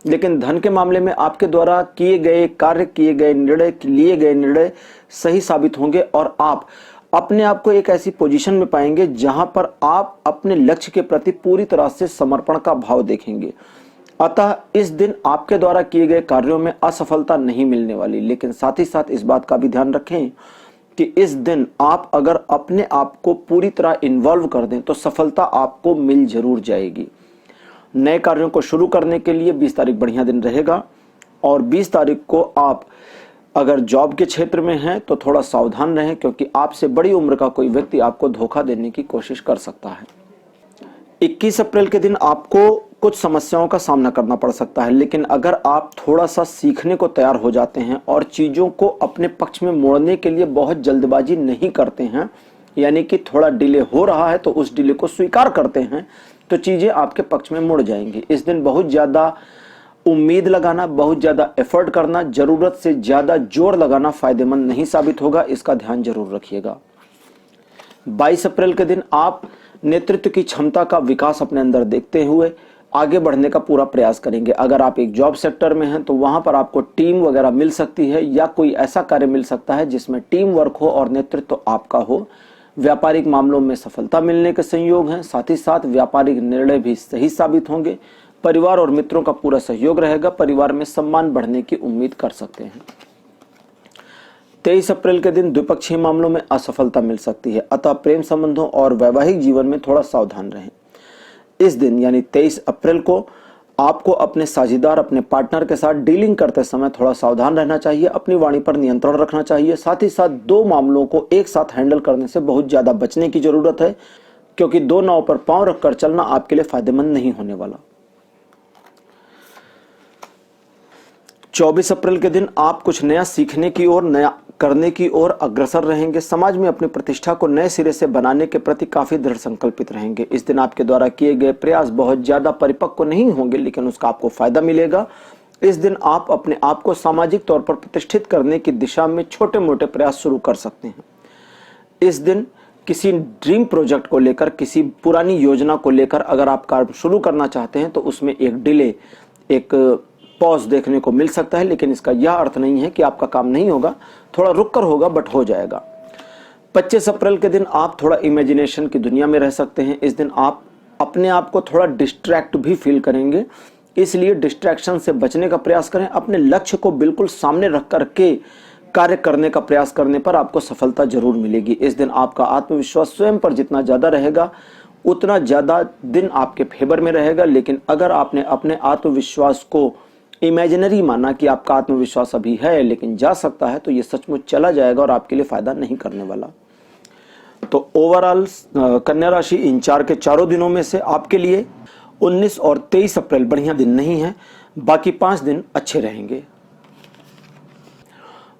लेकिन धन के मामले में आपके द्वारा किए गए कार्य, किए गए निर्णय, लिए गए निर्णय सही साबित होंगे और आप अपने आप को एक ऐसी पोजीशन में पाएंगे जहां पर आप अपने लक्ष्य के प्रति पूरी तरह से समर्पण का भाव देखेंगे। अतः इस दिन आपके द्वारा किए गए कार्यों में असफलता नहीं मिलने वाली, लेकिन साथ ही साथ इस बात का भी ध्यान रखें कि इस दिन आप अगर अपने आप को पूरी तरह इन्वॉल्व कर दें तो सफलता आपको मिल जरूर जाएगी। नए कार्यों को शुरू करने के लिए 20 तारीख बढ़िया दिन रहेगा, और 20 तारीख को आप अगर जॉब के क्षेत्र में हैं तो थोड़ा सावधान रहें, क्योंकि आपसे बड़ी उम्र का कोई व्यक्ति आपको धोखा देने की कोशिश कर सकता है। 21 अप्रैल के दिन आपको कुछ समस्याओं का सामना करना पड़ सकता है, लेकिन अगर आप थोड़ा सा सीखने को तैयार हो जाते हैं और चीजों को अपने पक्ष में मोड़ने के लिए बहुत जल्दबाजी नहीं करते हैं, यानी कि थोड़ा डिले हो रहा है तो उस डिले को स्वीकार करते हैं, तो चीजें आपके पक्ष में मुड़ जाएंगी। इस दिन बहुत ज्यादा उम्मीद लगाना, बहुत ज्यादा एफर्ट करना, जरूरत से ज्यादा जोर लगाना फायदेमंद नहीं साबित होगा, इसका ध्यान जरूर रखिएगा। 22 अप्रैल के दिन आप नेतृत्व की क्षमता का विकास अपने अंदर देखते हुए आगे बढ़ने का पूरा प्रयास करेंगे। अगर आप एक जॉब सेक्टर में हैं तो वहां पर आपको टीम वगैरह मिल सकती है, या कोई ऐसा कार्य मिल सकता है जिसमें टीम वर्क हो और नेतृत्व आपका हो। व्यापारिक मामलों में सफलता मिलने के संयोग हैं, साथ ही साथ व्यापारिक निर्णय भी सही साबित होंगे। परिवार और मित्रों का पूरा सहयोग रहेगा, परिवार में सम्मान बढ़ने की उम्मीद कर सकते हैं। 23 अप्रैल के दिन द्विपक्षीय मामलों में असफलता मिल सकती है, अतः प्रेम संबंधों और वैवाहिक जीवन में थोड़ा सावधान रहें। इस दिन यानी 23 अप्रैल को आपको अपने साझेदार, अपने पार्टनर के साथ डीलिंग करते समय थोड़ा सावधान रहना चाहिए, अपनी वाणी पर नियंत्रण रखना चाहिए। साथ ही साथ 2 मामलों को एक साथ हैंडल करने से बहुत ज्यादा बचने की जरूरत है, क्योंकि 2 नाव पर पांव रखकर चलना आपके लिए फायदेमंद नहीं होने वाला। 24 अप्रैल के दिन आप कुछ नया सीखने की और नया करने की ओर अग्रसर रहेंगे। समाज में अपनी प्रतिष्ठा को नए सिरे से बनाने के प्रति काफी दृढ़ संकल्पित रहेंगे। इस दिन आपके द्वारा किए गए प्रयास बहुत ज्यादा परिपक्व नहीं होंगे, लेकिन उसका आपको फायदा मिलेगा। इस दिन आप अपने आप को सामाजिक तौर पर प्रतिष्ठित करने की दिशा में छोटे मोटे प्रयास शुरू कर सकते हैं। इस दिन किसी ड्रीम प्रोजेक्ट को लेकर, किसी पुरानी योजना को लेकर अगर आप कार्य शुरू करना चाहते हैं तो उसमें एक डिले, एक पॉज देखने को मिल सकता है, लेकिन इसका यह अर्थ नहीं है कि आपका काम नहीं होगा, थोड़ा रुक कर होगा बट हो जाएगा। 25 अप्रैल के दिन आप थोड़ा इमेजिनेशन की दुनिया में रह सकते हैं। इस दिन आप अपने आप को थोड़ा डिस्ट्रैक्ट भी फील करेंगे, इसलिए डिस्ट्रैक्शन से बचने का प्रयास करें। अपने लक्ष्य को बिल्कुल सामने रख करके कार्य करने का प्रयास करने पर आपको सफलता जरूर मिलेगी। इस दिन आपका आत्मविश्वास स्वयं पर जितना ज्यादा रहेगा उतना ज्यादा दिन आपके फेवर में रहेगा। लेकिन अगर आपने अपने आत्मविश्वास को इमेजिनरी माना कि आपका आत्मविश्वास अभी है लेकिन जा सकता है, तो ये सचमुच चला जाएगा और आपके लिए फायदा नहीं करने वाला। तो ओवरऑल कन्या राशि इन 4 के चारों दिनों में से आपके लिए 19 और 23 अप्रैल बढ़िया दिन नहीं है, बाकी 5 दिन अच्छे रहेंगे।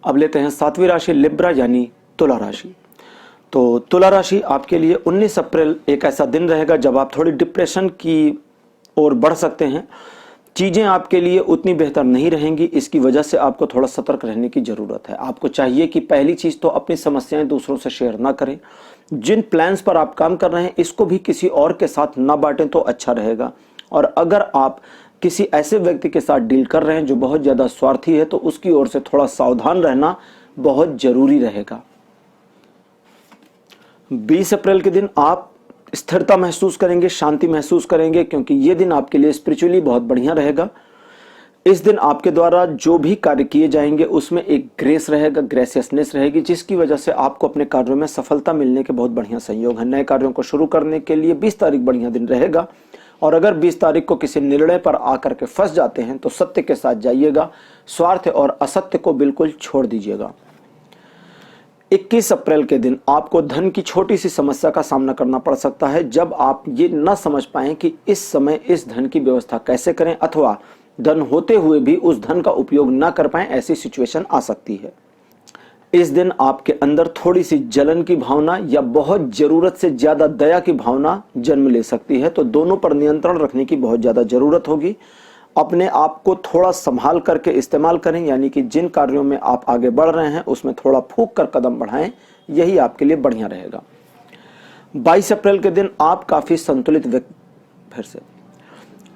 अब लेते हैं 7वीं राशि लिब्रा यानी तुला राशि। तो तुला राशि आपके लिए 19 अप्रैल एक ऐसा दिन रहेगा जब आप थोड़ी डिप्रेशन की ओर बढ़ सकते हैं। चीजें आपके लिए उतनी बेहतर नहीं रहेंगी, इसकी वजह से आपको थोड़ा सतर्क रहने की जरूरत है। आपको चाहिए कि पहली चीज तो अपनी समस्याएं दूसरों से शेयर ना करें। जिन प्लान्स पर आप काम कर रहे हैं इसको भी किसी और के साथ ना बांटें तो अच्छा रहेगा। और अगर आप किसी ऐसे व्यक्ति के साथ डील कर रहे हैं जो बहुत ज्यादा स्वार्थी है तो उसकी ओर से थोड़ा सावधान रहना बहुत जरूरी रहेगा। 20 अप्रैल के दिन आप स्थिरता महसूस करेंगे, शांति महसूस करेंगे, क्योंकि ये दिन आपके लिए स्पिरिचुअली बहुत बढ़िया रहेगा। इस दिन आपके द्वारा जो भी कार्य किए जाएंगे उसमें एक ग्रेस रहेगा, ग्रेसियसनेस रहेगी, जिसकी वजह से आपको अपने कार्यों में सफलता मिलने के बहुत बढ़िया संयोग है। नए कार्यों को शुरू करने के लिए 20 तारीख बढ़िया दिन रहेगा। और अगर 20 तारीख को किसी निर्णय पर आकर के फंस जाते हैं तो सत्य के साथ जाइएगा, स्वार्थ और असत्य को बिल्कुल छोड़ दीजिएगा। 21 अप्रैल के दिन आपको धन की छोटी सी समस्या का सामना करना पड़ सकता है, जब आप ये न समझ पाएं कि इस समय इस धन की व्यवस्था कैसे करें, अथवा धन होते हुए भी उस धन का उपयोग न कर पाएं, ऐसी सिचुएशन आ सकती है। इस दिन आपके अंदर थोड़ी सी जलन की भावना या बहुत जरूरत से ज्यादा दया की भावना जन्म ले सकती है, तो दोनों पर नियंत्रण रखने की बहुत ज्यादा जरूरत होगी। अपने आप को थोड़ा संभाल करके इस्तेमाल करें, यानी कि जिन कार्यों में आप आगे बढ़ रहे हैं उसमें थोड़ा फूंक कर कदम बढ़ाएं, यही आपके लिए बढ़िया रहेगा। 22 अप्रैल के दिन आप काफी संतुलित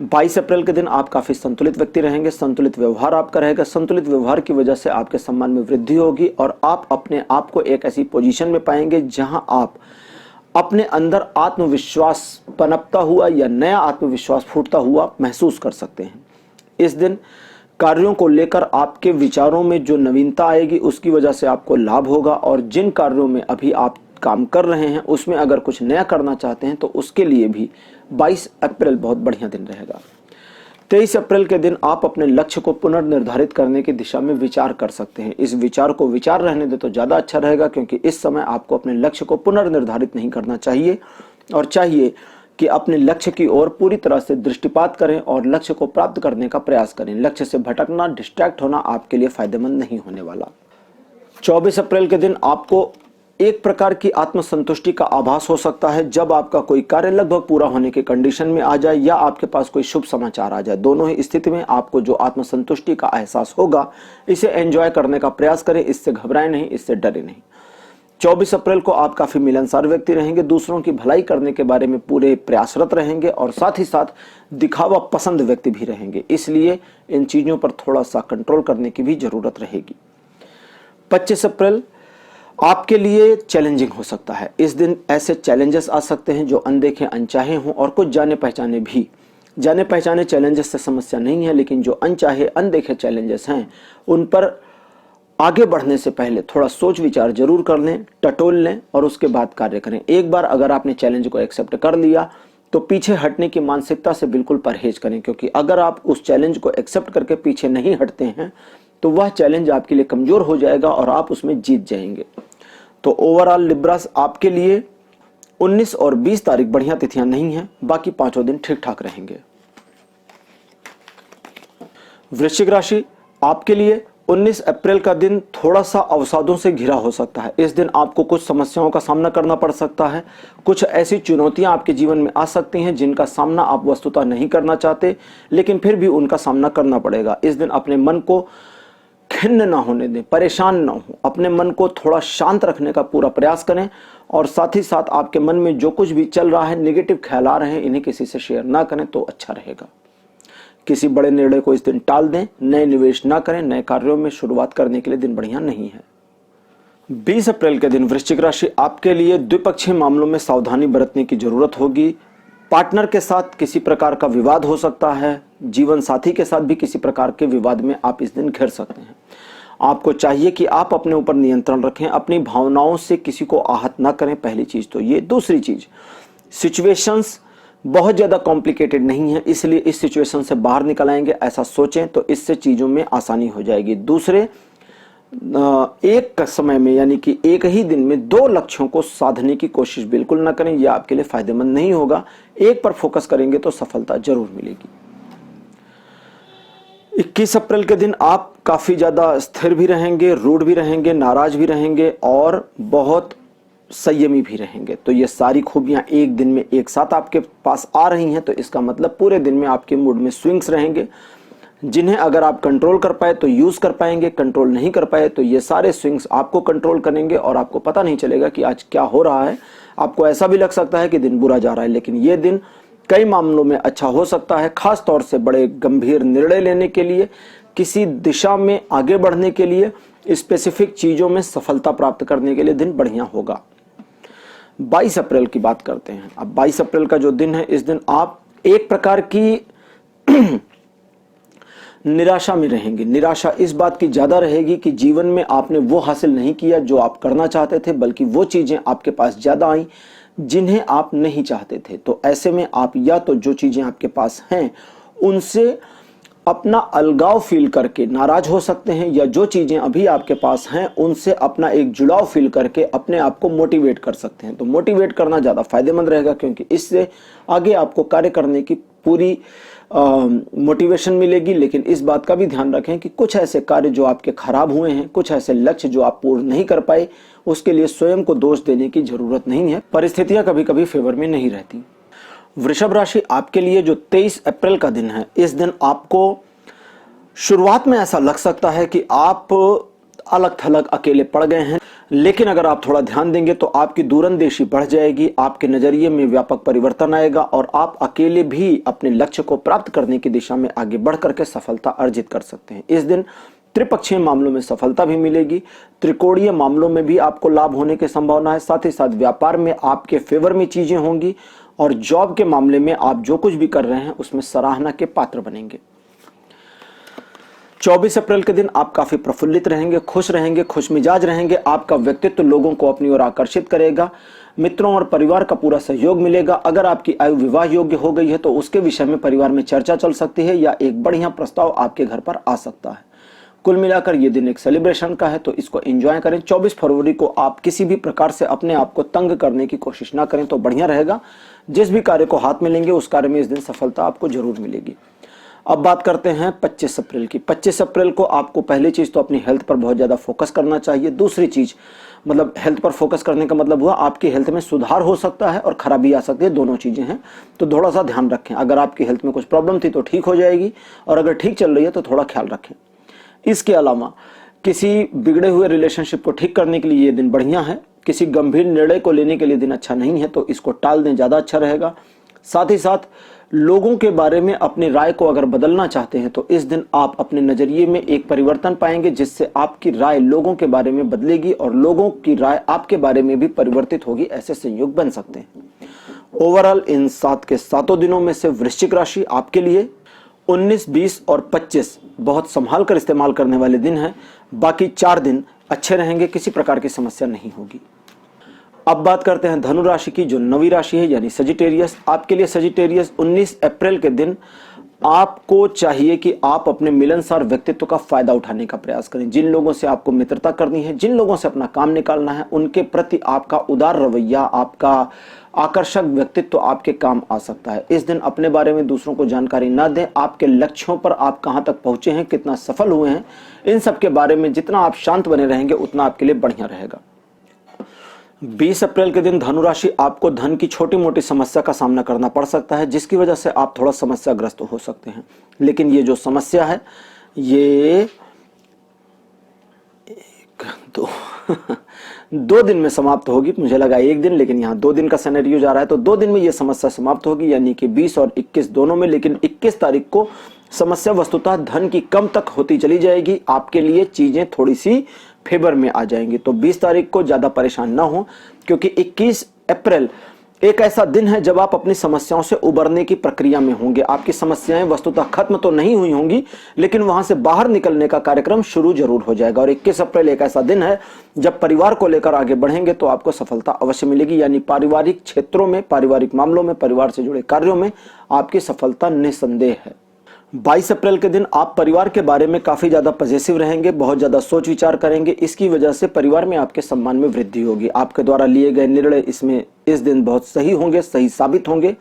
22 अप्रैल के दिन आप काफी संतुलित व्यक्ति रहेंगे। संतुलित व्यवहार आपका रहेगा। संतुलित व्यवहार की वजह से आपके सम्मान में वृद्धि होगी और आप अपने आप को एक ऐसी पोजीशन में पाएंगे जहां आप अपने अंदर आत्मविश्वास पनपता हुआ या नया आत्मविश्वास फूटता हुआ महसूस कर सकते हैं। इस दिन कार्यों को लेकर आपके विचारों में जो नवीनता आएगी उसकी वजह से आपको लाभ होगा, और जिन कार्यों में अभी आप काम कर रहे हैं उसमें अगर कुछ नया करना चाहते हैं तो उसके लिए भी 22 अप्रैल बहुत बढ़िया दिन रहेगा। 23 अप्रैल के दिन आप अपने लक्ष्य को पुनर्निर्धारित करने की दिशा में विचार कर सकते हैं। इस विचार को विचार रहने दे तो ज्यादा अच्छा रहेगा, क्योंकि इस समय आपको अपने लक्ष्य को पुनर्निर्धारित नहीं करना चाहिए और चाहिए कि अपने लक्ष्य की ओर पूरी तरह से दृष्टिपात करें और लक्ष्य को प्राप्त करने का प्रयास करें। लक्ष्य से भटकना, डिस्ट्रैक्ट होना आपके लिए फायदेमंद नहीं होने वाला। 24 अप्रैल के दिन आपको एक प्रकार की आत्मसंतुष्टि का आभास हो सकता है, जब आपका कोई कार्य लगभग पूरा होने के कंडीशन में आ जाए या आपके पास कोई शुभ समाचार आ जाए। दोनों ही स्थिति में आपको जो आत्मसंतुष्टि का एहसास होगा, इसे एंजॉय करने का प्रयास करें, इससे घबराएं नहीं, इससे डरे नहीं। 24 अप्रैल को आप काफी मिलनसार व्यक्ति रहेंगे, दूसरों की भलाई करने के बारे में पूरे प्रयासरत रहेंगे और साथ ही साथ दिखावा पसंद व्यक्ति भी रहेंगे, इसलिए इन चीजों पर थोड़ा सा कंट्रोल करने की भी जरूरत रहेगी। 25 अप्रैल आपके लिए चैलेंजिंग हो सकता है। इस दिन ऐसे चैलेंजेस आ सकते हैं जो अनदेखे अनचाहे हों और कुछ जाने पहचाने भी। जाने पहचाने चैलेंजेस से समस्या नहीं है, लेकिन जो अनचाहे अनदेखे चैलेंजेस हैं उन पर आगे बढ़ने से पहले थोड़ा सोच विचार जरूर कर लें, टटोल लें और उसके बाद कार्य करें। एक बार अगर आपने चैलेंज को एक्सेप्ट कर लिया तो पीछे हटने की मानसिकता से बिल्कुल परहेज करें, क्योंकि अगर आप उस चैलेंज को एक्सेप्ट करके पीछे नहीं हटते हैं तो वह चैलेंज आपके लिए कमजोर हो जाएगा और आप उसमें जीत जाएंगे। तो ओवरऑल लिब्रास आपके लिए 19 और 20 तारीख बढ़िया तिथियां नहीं हैं, बाकी पांचों दिन ठीक ठाक रहेंगे। वृश्चिक राशि आपके लिए 19 अप्रैल का दिन थोड़ा सा अवसादों से घिरा हो सकता है। इस दिन आपको कुछ समस्याओं का सामना करना पड़ सकता है। कुछ ऐसी चुनौतियां आपके जीवन में आ सकती हैं जिनका सामना आप वस्तुतः नहीं करना चाहते, लेकिन फिर भी उनका सामना करना पड़ेगा। इस दिन अपने मन को खिन्न ना होने दें, परेशान ना हो, अपने मन को थोड़ा शांत रखने का पूरा प्रयास करें और साथ ही साथ आपके मन में जो कुछ भी चल रहा है, नेगेटिव ख्याल आ रहे हैं, इन्हें किसी से शेयर ना करें तो अच्छा रहेगा। किसी बड़े निर्णय को इस दिन टाल दें, नए निवेश ना करें, नए कार्यों में शुरुआत करने के लिए दिन बढ़िया नहीं है। 20 अप्रैल के दिन वृश्चिक राशि, आपके लिए द्विपक्षीय मामलों में सावधानी बरतने की जरूरत होगी। पार्टनर के साथ किसी प्रकार का विवाद हो सकता है, जीवन साथी के साथ भी किसी प्रकार के विवाद में आप इस दिन घिर सकते हैं। आपको चाहिए कि आप अपने ऊपर नियंत्रण रखें, अपनी भावनाओं से किसी को आहत ना करें, पहली चीज तो ये। दूसरी चीज, सिचुएशंस बहुत ज्यादा कॉम्प्लिकेटेड नहीं है, इसलिए इस सिचुएशन से बाहर निकल आएंगे, ऐसा सोचें तो इससे चीजों में आसानी हो जाएगी। दूसरे, एक समय में यानी कि एक ही दिन में 2 लक्ष्यों को साधने की कोशिश बिल्कुल ना करें, यह आपके लिए फायदेमंद नहीं होगा। एक पर फोकस करेंगे तो सफलता जरूर मिलेगी। 21 अप्रैल के दिन आप काफी ज्यादा स्थिर भी रहेंगे, रूड भी रहेंगे, नाराज भी रहेंगे और बहुत संयमी भी रहेंगे। तो ये सारी खूबियां एक दिन में एक साथ आपके पास आ रही हैं, तो इसका मतलब पूरे दिन में आपके मूड में स्विंग्स रहेंगे, जिन्हें अगर आप कंट्रोल कर पाए तो यूज कर पाएंगे, कंट्रोल नहीं कर पाए तो ये सारे स्विंग्स आपको कंट्रोल करेंगे और आपको पता नहीं चलेगा कि आज क्या हो रहा है। आपको ऐसा भी लग सकता है कि दिन बुरा जा रहा है, लेकिन ये दिन कई मामलों में अच्छा हो सकता है। खास तौर से बड़े गंभीर निर्णय लेने के लिए, किसी दिशा में आगे बढ़ने के लिए, स्पेसिफिक चीजों में सफलता प्राप्त करने के लिए दिन बढ़िया होगा। 22 अप्रैल की बात करते हैं। अब 22 अप्रैल का जो दिन है, इस दिन आप एक प्रकार की निराशा में रहेंगे। निराशा इस बात की ज्यादा रहेगी कि जीवन में आपने वो हासिल नहीं किया जो आप करना चाहते थे, बल्कि वो चीजें आपके पास ज्यादा आई जिन्हें आप नहीं चाहते थे। तो ऐसे में आप या तो जो चीजें आपके पास हैं उनसे अपना अलगाव फील करके नाराज हो सकते हैं, या जो चीजें अभी आपके पास हैं उनसे अपना एक जुड़ाव फील करके अपने आप को मोटिवेट कर सकते हैं। तो मोटिवेट करना ज्यादा फायदेमंद रहेगा, क्योंकि इससे आगे आपको कार्य करने की पूरी मोटिवेशन मिलेगी। लेकिन इस बात का भी ध्यान रखें कि कुछ ऐसे कार्य जो आपके खराब हुए हैं, कुछ ऐसे लक्ष्य जो आप पूर्ण नहीं कर पाए, उसके लिए स्वयं को दोष देने की जरूरत नहीं है। परिस्थितियां कभी कभी फेवर में नहीं रहती। वृषभ राशि, आपके लिए जो 23 अप्रैल का दिन है, इस दिन आपको शुरुआत में ऐसा लग सकता है कि आप अलग थलग अकेले पड़ गए हैं, लेकिन अगर आप थोड़ा ध्यान देंगे तो आपकी दूरंदेशी बढ़ जाएगी, आपके नजरिए में व्यापक परिवर्तन आएगा और आप अकेले भी अपने लक्ष्य को प्राप्त करने की दिशा में आगे बढ़ करके सफलता अर्जित कर सकते हैं। इस दिन त्रिपक्षीय मामलों में सफलता भी मिलेगी, त्रिकोणीय मामलों में भी आपको लाभ होने की संभावना है, साथ ही साथ व्यापार में आपके फेवर में चीजें होंगी और जॉब के मामले में आप जो कुछ भी कर रहे हैं उसमें सराहना के पात्र बनेंगे। 24 अप्रैल के दिन आप काफी प्रफुल्लित रहेंगे, खुश रहेंगे, खुशमिजाज रहेंगे। आपका व्यक्तित्व लोगों को अपनी ओर आकर्षित करेगा, मित्रों और परिवार का पूरा सहयोग मिलेगा। अगर आपकी आयु विवाह योग्य हो गई है तो उसके विषय में परिवार में चर्चा चल सकती है या एक बढ़िया प्रस्ताव आपके घर पर आ सकता है। कुल मिलाकर ये दिन एक सेलिब्रेशन का है, तो इसको एंजॉय करें। 24 फरवरी को आप किसी भी प्रकार से अपने आप को तंग करने की कोशिश ना करें तो बढ़िया रहेगा। जिस भी कार्य को हाथ में लेंगे उस कार्य में इस दिन सफलता आपको जरूर मिलेगी। अब बात करते हैं 25 अप्रैल की। 25 अप्रैल को आपको पहली चीज तो अपनी हेल्थ पर बहुत ज्यादा फोकस करना चाहिए। दूसरी चीज, मतलब हेल्थ पर फोकस करने का मतलब हुआ आपकी हेल्थ में सुधार हो सकता है और खराबी आ सकती है, दोनों चीजें हैं, तो थोड़ा सा ध्यान रखें। अगर आपकी हेल्थ में कुछ प्रॉब्लम थी तो ठीक हो जाएगी, और अगर ठीक चल रही है तो थोड़ा ख्याल रखें। इसके अलावा किसी बिगड़े हुए रिलेशनशिप को ठीक करने के लिए ये दिन बढ़िया है। किसी गंभीर निर्णय को लेने के लिए दिन अच्छा नहीं है, तो इसको टाल दें, ज्यादा अच्छा रहेगा। साथ ही साथ लोगों के बारे में अपनी राय को अगर बदलना चाहते हैं तो इस दिन आप अपने नजरिए में एक परिवर्तन पाएंगे, जिससे आपकी राय लोगों के बारे में बदलेगी और लोगों की राय आपके बारे में भी परिवर्तित होगी। ऐसे संयोग बन सकते हैं। ओवरऑल इन 7 के 7 दिनों में से वृश्चिक राशि आपके लिए 19, 20 और 25 बहुत संभाल कर इस्तेमाल करने वाले दिन हैं। बाकी 4 दिन अच्छे रहेंगे, किसी प्रकार की समस्या नहीं होगी। अब बात करते हैं धनु राशि की, जो 9वीं राशि है यानी सजिटेरियस। आपके लिए सजिटेरियस 19 अप्रैल के दिन आपको चाहिए कि आप अपने मिलनसार व्यक्तित्व का फायदा उठाने का प्रयास करें। जिन लोगों से आपको मित्रता करनी है, जिन लोगों से अपना काम निकालना है, उनके प्रति आपका उदार रवैया, आपका आकर्षक व्यक्तित्व आपके काम आ सकता है। इस दिन अपने बारे में दूसरों को जानकारी ना दें। आपके लक्ष्यों पर आप कहां तक पहुंचे हैं, कितना सफल हुए हैं, इन सब के बारे में जितना आप शांत बने रहेंगे उतना आपके लिए बढ़िया रहेगा। 20 अप्रैल के दिन धनु राशि, आपको धन की छोटी मोटी समस्या का सामना करना पड़ सकता है, जिसकी वजह से आप थोड़ा समस्याग्रस्त हो सकते हैं। लेकिन ये जो समस्या है ये 2 दिन में समाप्त होगी। मुझे लगा 1 दिन, लेकिन यहाँ 2 दिन का सिनेरियो जा रहा है, तो 2 दिन में ये समस्या समाप्त होगी, यानी कि 20 और 21 दोनों में। लेकिन 21 तारीख को समस्या वस्तुतः धन की कम तक होती चली जाएगी। आपके लिए चीजें थोड़ी सी फेवर में आ जाएंगी। तो 20 तारीख को ज्यादा परेशान ना हो, क्योंकि 21 अप्रैल एक ऐसा दिन है जब आप अपनी समस्याओं से उबरने की प्रक्रिया में होंगे। आपकी समस्याएं वस्तुतः खत्म तो नहीं हुई होंगी, लेकिन वहां से बाहर निकलने का कार्यक्रम शुरू जरूर हो जाएगा। और 21 अप्रैल एक ऐसा दिन है जब परिवार को लेकर आगे बढ़ेंगे तो आपको सफलता अवश्य मिलेगी, यानी पारिवारिक क्षेत्रों में, पारिवारिक मामलों में, परिवार से जुड़े कार्यों में आपकी सफलता निस्संदेह है। 22 अप्रैल के दिन आप परिवार के बारे में काफी ज्यादा पॉजिटिव रहेंगे, बहुत ज्यादा सोच विचार करेंगे। इसकी वजह से परिवार में आपके सम्मान में वृद्धि होगी। आपके द्वारा लिए गए निर्णय इस दिन बहुत सही होंगे, सही साबित होंगे,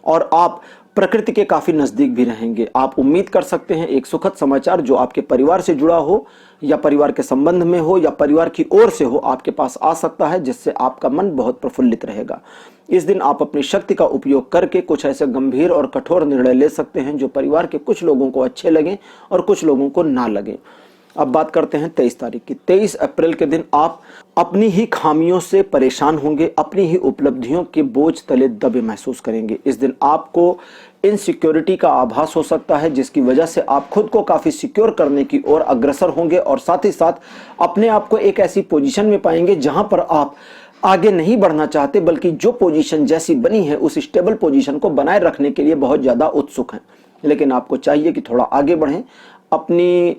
और आप प्रकृति के काफी नजदीक भी रहेंगे। आप उम्मीद कर सकते हैं एक सुखद समाचार जो आपके परिवार से जुड़ा हो, या परिवार के संबंध में हो, या परिवार की ओर से हो, आपके पास आ सकता है, जिससे आपका मन बहुत प्रफुल्लित रहेगा। इस दिन आप अपनी शक्ति का उपयोग करके कुछ ऐसे गंभीर और कठोर निर्णय ले सकते हैं जो परिवार के कुछ लोगों को अच्छे लगें और कुछ लोगों को ना लगें। अब बात करते हैं 23 तारीख की। 23 अप्रैल के दिन आप अपनी ही खामियों से परेशान होंगे, अपनी ही उपलब्धियों के बोझ तले दबे महसूस करेंगे। इस दिन आपको इनसिक्योरिटी का आभास हो सकता है, जिसकी वजह से आप खुद को काफी सिक्योर करने की ओर अग्रसर होंगे, और साथ ही साथ अपने आप को एक ऐसी पोजीशन में पाएंगे जहां पर आप आगे नहीं बढ़ना चाहते, बल्कि जो पोजीशन जैसी बनी है उस स्टेबल पोजीशन को बनाए रखने के लिए बहुत ज्यादा उत्सुक हैं। लेकिन आपको चाहिए कि थोड़ा आगे बढ़ें। अपनी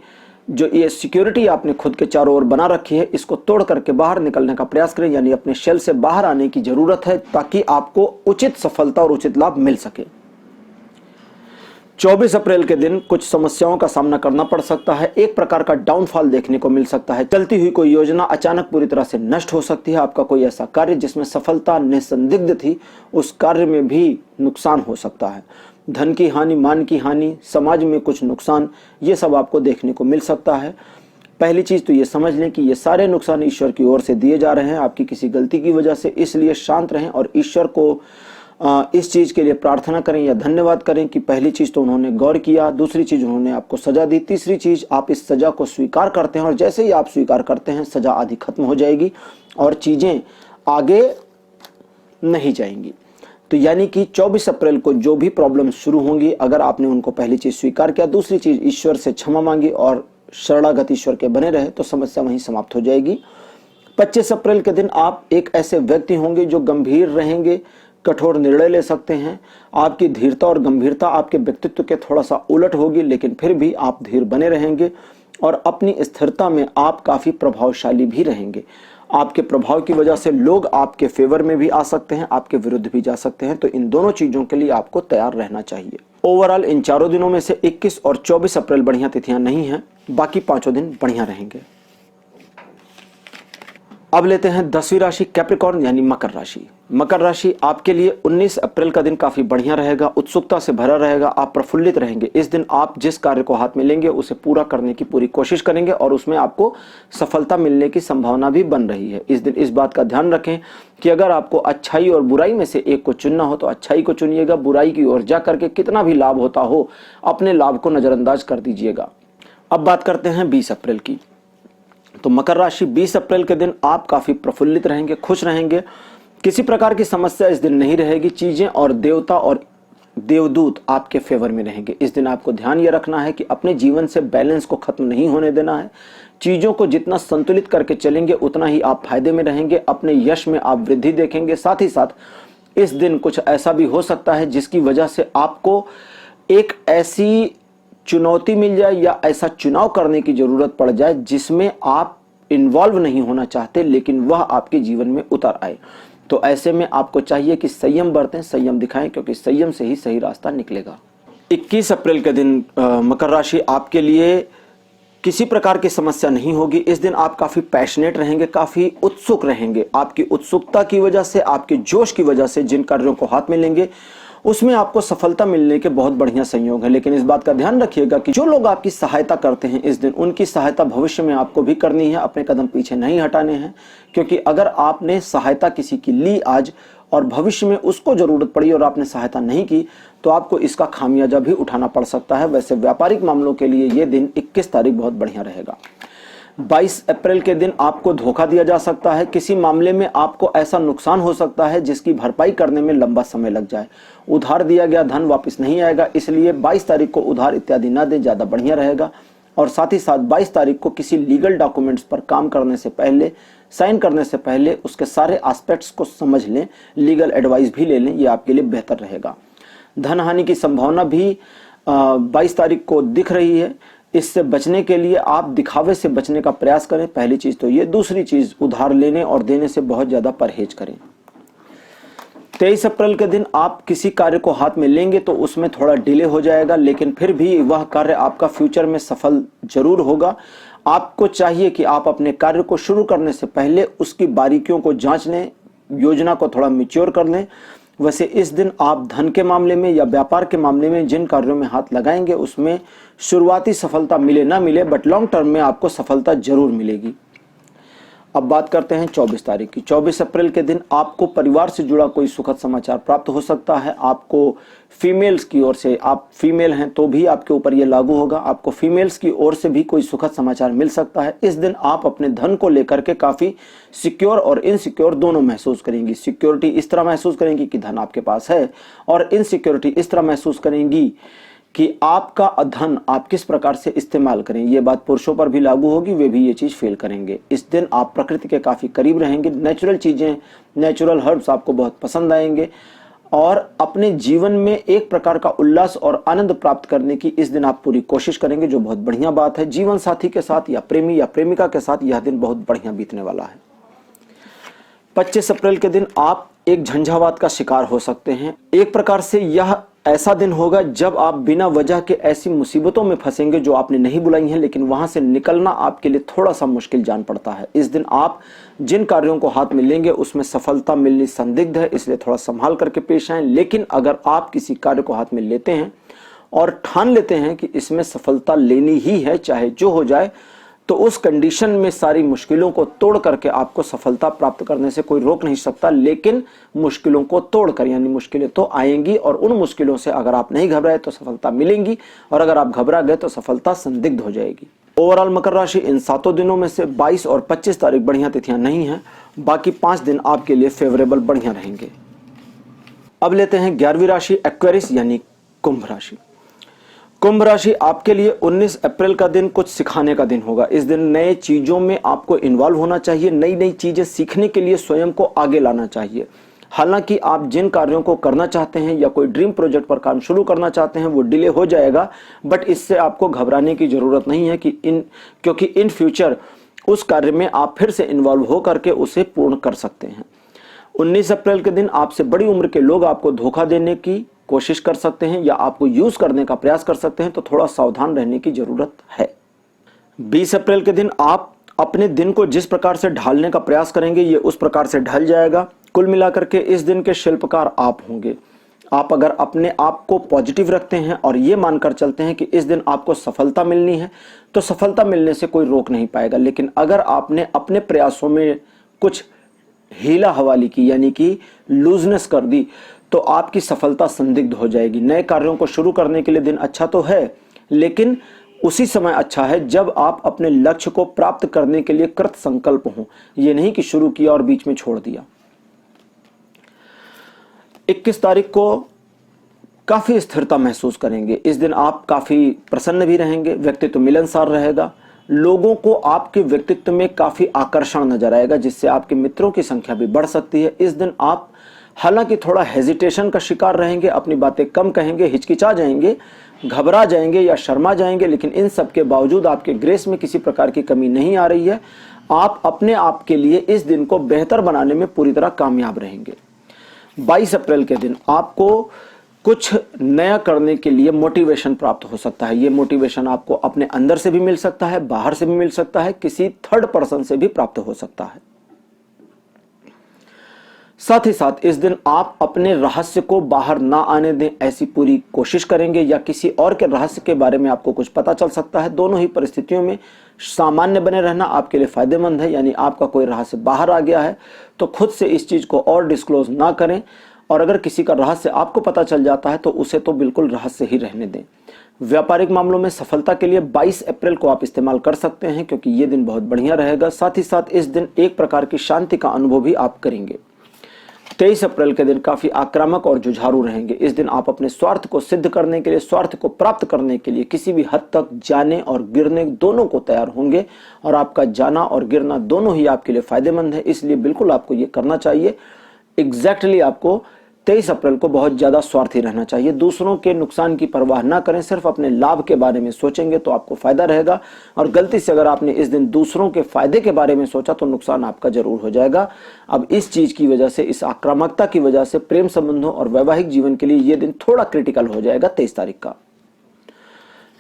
जो ये सिक्योरिटी आपने खुद के चारों ओर बना रखी है, इसको तोड़ करके बाहर निकलने का प्रयास करें, यानी अपने शेल से बाहर आने की जरूरत है, ताकि आपको उचित सफलता और उचित लाभ मिल सके। 24 अप्रैल के दिन कुछ समस्याओं का सामना करना पड़ सकता है। एक प्रकार का डाउनफॉल देखने को मिल सकता है। चलती हुई कोई योजना अचानक पूरी तरह से नष्ट हो सकती है। आपका कोई ऐसा कार्य जिसमें सफलता निसंदिग्ध थी, उस कार्य में भी नुकसान हो सकता है। धन की हानि, मान की हानि, समाज में कुछ नुकसान, ये सब आपको देखने को मिल सकता है। पहली चीज तो ये समझ लें कि ये सारे नुकसान ईश्वर की ओर से दिए जा रहे हैं, आपकी किसी गलती की वजह से। इसलिए शांत रहें और ईश्वर को इस चीज के लिए प्रार्थना करें या धन्यवाद करें कि पहली चीज तो उन्होंने गौर किया, दूसरी चीज उन्होंने आपको सजा दी, तीसरी चीज आप इस सजा को स्वीकार करते हैं, और जैसे ही आप स्वीकार करते हैं सजा आदि खत्म हो जाएगी और चीजें आगे नहीं जाएंगी। तो यानी कि 24 अप्रैल को जो भी प्रॉब्लम शुरू होंगी, अगर आपने उनको पहली चीज स्वीकार किया, दूसरी चीज ईश्वर से क्षमा मांगी और शरणागत ईश्वर के बने रहे, तो समस्या वहीं समाप्त हो जाएगी। 25 अप्रैल के दिन आप एक ऐसे व्यक्ति होंगे जो गंभीर रहेंगे, कठोर निर्णय ले सकते हैं। आपकी धीरता और गंभीरता आपके व्यक्तित्व के थोड़ा सा उलट होगी, लेकिन फिर भी आप धीर बने रहेंगे, और अपनी स्थिरता में आप काफी प्रभावशाली भी रहेंगे। आपके प्रभाव की वजह से लोग आपके फेवर में भी आ सकते हैं, आपके विरुद्ध भी जा सकते हैं। तो इन दोनों चीजों के लिए आपको तैयार रहना चाहिए। ओवरऑल इन चारों दिनों में से 21 और 24 अप्रैल बढ़िया तिथियां नहीं हैं, बाकी 5 दिन बढ़िया रहेंगे। अब लेते हैं 10वीं राशि कैप्रिकॉर्न यानी मकर राशि। मकर राशि आपके लिए 19 अप्रैल का दिन काफी बढ़िया रहेगा, उत्सुकता से भरा रहेगा, आप प्रफुल्लित रहेंगे। इस दिन आप जिस कार्य को हाथ में लेंगे उसे पूरा करने की पूरी कोशिश करेंगे, और उसमें आपको सफलता मिलने की संभावना भी बन रही है। इस दिन इस बात का ध्यान रखें कि अगर आपको अच्छाई और बुराई में से एक को चुनना हो तो अच्छाई को चुनिएगा। बुराई की ओर जा करके कितना भी लाभ होता हो, अपने लाभ को नजरअंदाज कर दीजिएगा। अब बात करते हैं 20 अप्रैल की। तो मकर राशि 20 अप्रैल के दिन आप काफी प्रफुल्लित रहेंगे, खुश रहेंगे। किसी प्रकार की समस्या इस दिन नहीं रहेगी। चीजें और देवता और देवदूत आपके फेवर में रहेंगे। इस दिन आपको ध्यान ये रखना है कि अपने जीवन से बैलेंस को खत्म नहीं होने देना है। चीजों को जितना संतुलित करके चलेंगे उतना ही आप फायदे में रहेंगे, अपने यश में आप वृद्धि देखेंगे। साथ ही साथ इस दिन कुछ ऐसा भी हो सकता है जिसकी वजह से आपको एक ऐसी चुनौती मिल जाए या ऐसा चुनाव करने की जरूरत पड़ जाए जिसमें आप इन्वॉल्व नहीं होना चाहते, लेकिन वह आपके जीवन में उतर आए। तो ऐसे में आपको चाहिए कि संयम बरतें, संयम दिखाएं, क्योंकि संयम से ही सही रास्ता निकलेगा। 21 अप्रैल के दिन मकर राशि आपके लिए किसी प्रकार की समस्या नहीं होगी। इस दिन आप काफ़ी पैशनेट रहेंगे, काफ़ी उत्सुक रहेंगे। आपकी उत्सुकता की वजह से, आपके जोश की वजह से जिन कार्यों को हाथ में लेंगे उसमें आपको सफलता मिलने के बहुत बढ़िया संयोग है। लेकिन इस बात का ध्यान रखिएगा कि जो लोग आपकी सहायता करते हैं इस दिन, उनकी सहायता भविष्य में आपको भी करनी है, अपने कदम पीछे नहीं हटाने हैं। क्योंकि अगर आपने सहायता किसी की ली आज और भविष्य में उसको जरूरत पड़ी और आपने सहायता नहीं की, तो आपको इसका खामियाजा भी उठाना पड़ सकता है। वैसे व्यापारिक मामलों के लिए ये दिन 21 तारीख बहुत बढ़िया रहेगा। 22 अप्रैल के दिन आपको धोखा दिया जा सकता है। किसी मामले में आपको ऐसा नुकसान हो सकता है जिसकी भरपाई करने में लंबा समय लग जाए। उधार दिया गया धन वापस नहीं आएगा, इसलिए 22 तारीख को उधार इत्यादि ना दें, ज़्यादा बढ़िया रहेगा। और साथ ही साथ 22 तारीख को किसी लीगल डॉक्यूमेंट्स पर काम करने से पहले, साइन करने से पहले उसके सारे एस्पेक्ट्स को समझ लें, लीगल एडवाइस भी ले लें, ये आपके लिए बेहतर रहेगा। धन हानि की संभावना भी 22 तारीख को दिख रही है। इससे बचने के लिए आप दिखावे से बचने का प्रयास करें, पहली चीज तो ये। दूसरी चीज, उधार लेने और देने से बहुत ज्यादा परहेज करें। 23 अप्रैल के दिन आप किसी कार्य को हाथ में लेंगे तो उसमें थोड़ा डिले हो जाएगा, लेकिन फिर भी वह कार्य आपका फ्यूचर में सफल जरूर होगा। आपको चाहिए कि आप अपने कार्य को शुरू करने से पहले उसकी बारीकियों को जांच लें, योजना को थोड़ा मैच्योर कर लें। वैसे इस दिन आप धन के मामले में या व्यापार के मामले में जिन कार्यों में हाथ लगाएंगे उसमें शुरुआती सफलता मिले ना मिले, बट लॉन्ग टर्म में आपको सफलता जरूर मिलेगी। अब बात करते हैं 24 तारीख की। 24 अप्रैल के दिन आपको परिवार से जुड़ा कोई सुखद समाचार प्राप्त हो सकता है। आपको फीमेल्स की ओर से, आप फीमेल हैं तो भी आपके ऊपर यह लागू होगा, आपको फीमेल्स की ओर से भी कोई सुखद समाचार मिल सकता है। इस दिन आप अपने धन को लेकर के काफी सिक्योर और इनसिक्योर दोनों महसूस करेंगी। सिक्योरिटी इस तरह महसूस करेंगी कि धन आपके पास है, और इनसिक्योरिटी इस तरह महसूस करेंगी कि आपका धन आप किस प्रकार से इस्तेमाल करें। ये बात पुरुषों पर भी लागू होगी, वे भी ये चीज फील करेंगे। इस दिन आप प्रकृति के काफी करीब रहेंगे। नेचुरल चीजें, नेचुरल हर्ब्स आपको बहुत पसंद आएंगे, और अपने जीवन में एक प्रकार का उल्लास और आनंद प्राप्त करने की इस दिन आप पूरी कोशिश करेंगे, जो बहुत बढ़िया बात है। जीवन साथी के साथ या प्रेमी या प्रेमिका के साथ यह दिन बहुत बढ़िया बीतने वाला है। 25 अप्रैल के दिन आप एक झंझावात का शिकार हो सकते हैं। एक प्रकार से यह ऐसा दिन होगा जब आप बिना वजह के ऐसी मुसीबतों में फंसेंगे जो आपने नहीं बुलाई हैं, लेकिन वहां से निकलना आपके लिए थोड़ा सा मुश्किल जान पड़ता है। इस दिन आप जिन कार्यों को हाथ में लेंगे उसमें सफलता मिलनी संदिग्ध है, इसलिए थोड़ा संभाल करके पेश आएं। लेकिन अगर आप किसी कार्य को हाथ में लेते हैं और ठान लेते हैं कि इसमें सफलता लेनी ही है, चाहे जो हो जाए, तो उस कंडीशन में सारी मुश्किलों को तोड़ करके आपको सफलता प्राप्त करने से कोई रोक नहीं सकता। लेकिन मुश्किलों को तोड़कर, यानी मुश्किलें तो आएंगी और उन मुश्किलों से अगर आप नहीं घबराए तो सफलता मिलेंगी, और अगर आप घबरा गए तो सफलता संदिग्ध हो जाएगी। ओवरऑल मकर राशि, इन 7 दिनों में से 22 और 25 तारीख बढ़िया तिथियां नहीं हैं, बाकी 5 दिन आपके लिए फेवरेबल बढ़िया रहेंगे। अब लेते हैं 11वीं राशि एक्वेरियस यानी कुंभ राशि। कुंभ राशि आपके लिए 19 अप्रैल का दिन कुछ सिखाने का दिन होगा। इस दिन नए चीजों में आपको इन्वॉल्व होना चाहिए, नई नई चीजें सीखने के लिए स्वयं को आगे लाना चाहिए। हालांकि आप जिन कार्यों को करना चाहते हैं या कोई ड्रीम प्रोजेक्ट पर काम शुरू करना चाहते हैं वो डिले हो जाएगा, बट इससे आपको घबराने की जरूरत नहीं है क्योंकि इन फ्यूचर उस कार्य में आप फिर से इन्वॉल्व हो करके उसे पूर्ण कर सकते हैं। 19 अप्रैल के दिन आपसे बड़ी उम्र के लोग आपको धोखा देने की कोशिश कर सकते हैं या आपको यूज करने का प्रयास कर सकते हैं, तो थोड़ा सावधान रहने की जरूरत है। 20 अप्रैल के दिन आप अपने दिन को जिस प्रकार से ढालने का प्रयास करेंगे ये उस प्रकार से ढल जाएगा। कुल मिलाकर के इस दिन के शिल्पकार आप होंगे। आप अगर अपने आप को पॉजिटिव रखते हैं और ये मानकर चलते हैं कि इस दिन आपको सफलता मिलनी है, तो सफलता मिलने से कोई रोक नहीं पाएगा। लेकिन अगर आपने अपने प्रयासों में कुछ हीला हवाली की, यानी कि लूजनेस कर दी, तो आपकी सफलता संदिग्ध हो जाएगी। नए कार्यों को शुरू करने के लिए दिन अच्छा तो है, लेकिन उसी समय अच्छा है जब आप अपने लक्ष्य को प्राप्त करने के लिए कृत संकल्प हों। यह नहीं कि शुरू किया और बीच में छोड़ दिया। 21 तारीख को काफी स्थिरता महसूस करेंगे। इस दिन आप काफी प्रसन्न भी रहेंगे, व्यक्तित्व मिलनसार रहेगा। लोगों को आपके व्यक्तित्व में काफी आकर्षण नजर आएगा, जिससे आपके मित्रों की संख्या भी बढ़ सकती है। इस दिन आप हालांकि थोड़ा हेजिटेशन का शिकार रहेंगे, अपनी बातें कम कहेंगे, हिचकिचा जाएंगे, घबरा जाएंगे या शर्मा जाएंगे, लेकिन इन सब के बावजूद आपके ग्रेस में किसी प्रकार की कमी नहीं आ रही है। आप अपने आप के लिए इस दिन को बेहतर बनाने में पूरी तरह कामयाब रहेंगे। 22 अप्रैल के दिन आपको कुछ नया करने के लिए मोटिवेशन प्राप्त हो सकता है। ये मोटिवेशन आपको अपने अंदर से भी मिल सकता है, बाहर से भी मिल सकता है, किसी थर्ड पर्सन से भी प्राप्त हो सकता है। साथ ही साथ इस दिन आप अपने रहस्य को बाहर ना आने दें, ऐसी पूरी कोशिश करेंगे, या किसी और के रहस्य के बारे में आपको कुछ पता चल सकता है। दोनों ही परिस्थितियों में सामान्य बने रहना आपके लिए फायदेमंद है। यानी आपका कोई रहस्य बाहर आ गया है तो खुद से इस चीज को और डिस्क्लोज ना करें, और अगर किसी का रहस्य आपको पता चल जाता है तो उसे तो बिल्कुल रहस्य ही रहने दें। व्यापारिक मामलों में सफलता के लिए 22 अप्रैल को आप इस्तेमाल कर सकते हैं, क्योंकि ये दिन बहुत बढ़िया रहेगा। साथ ही साथ इस दिन एक प्रकार की शांति का अनुभव भी आप करेंगे। 23 अप्रैल के दिन काफी आक्रामक और जुझारू रहेंगे। इस दिन आप अपने स्वार्थ को सिद्ध करने के लिए, स्वार्थ को प्राप्त करने के लिए किसी भी हद तक जाने और गिरने दोनों को तैयार होंगे, और आपका जाना और गिरना दोनों ही आपके लिए फायदेमंद है। इसलिए बिल्कुल आपको ये करना चाहिए। एग्जैक्टली आपको 23 अप्रैल को बहुत ज्यादा स्वार्थी रहना चाहिए। दूसरों के नुकसान की परवाह ना करें, सिर्फ अपने लाभ के बारे में सोचेंगे तो आपको फायदा रहेगा। और गलती से अगर आपने इस दिन दूसरों के फायदे के बारे में सोचा तो नुकसान आपका जरूर हो जाएगा। अब इस चीज की वजह से, इस आक्रामकता की वजह से प्रेम संबंधों और वैवाहिक जीवन के लिए यह दिन थोड़ा क्रिटिकल हो जाएगा 23 तारीख का।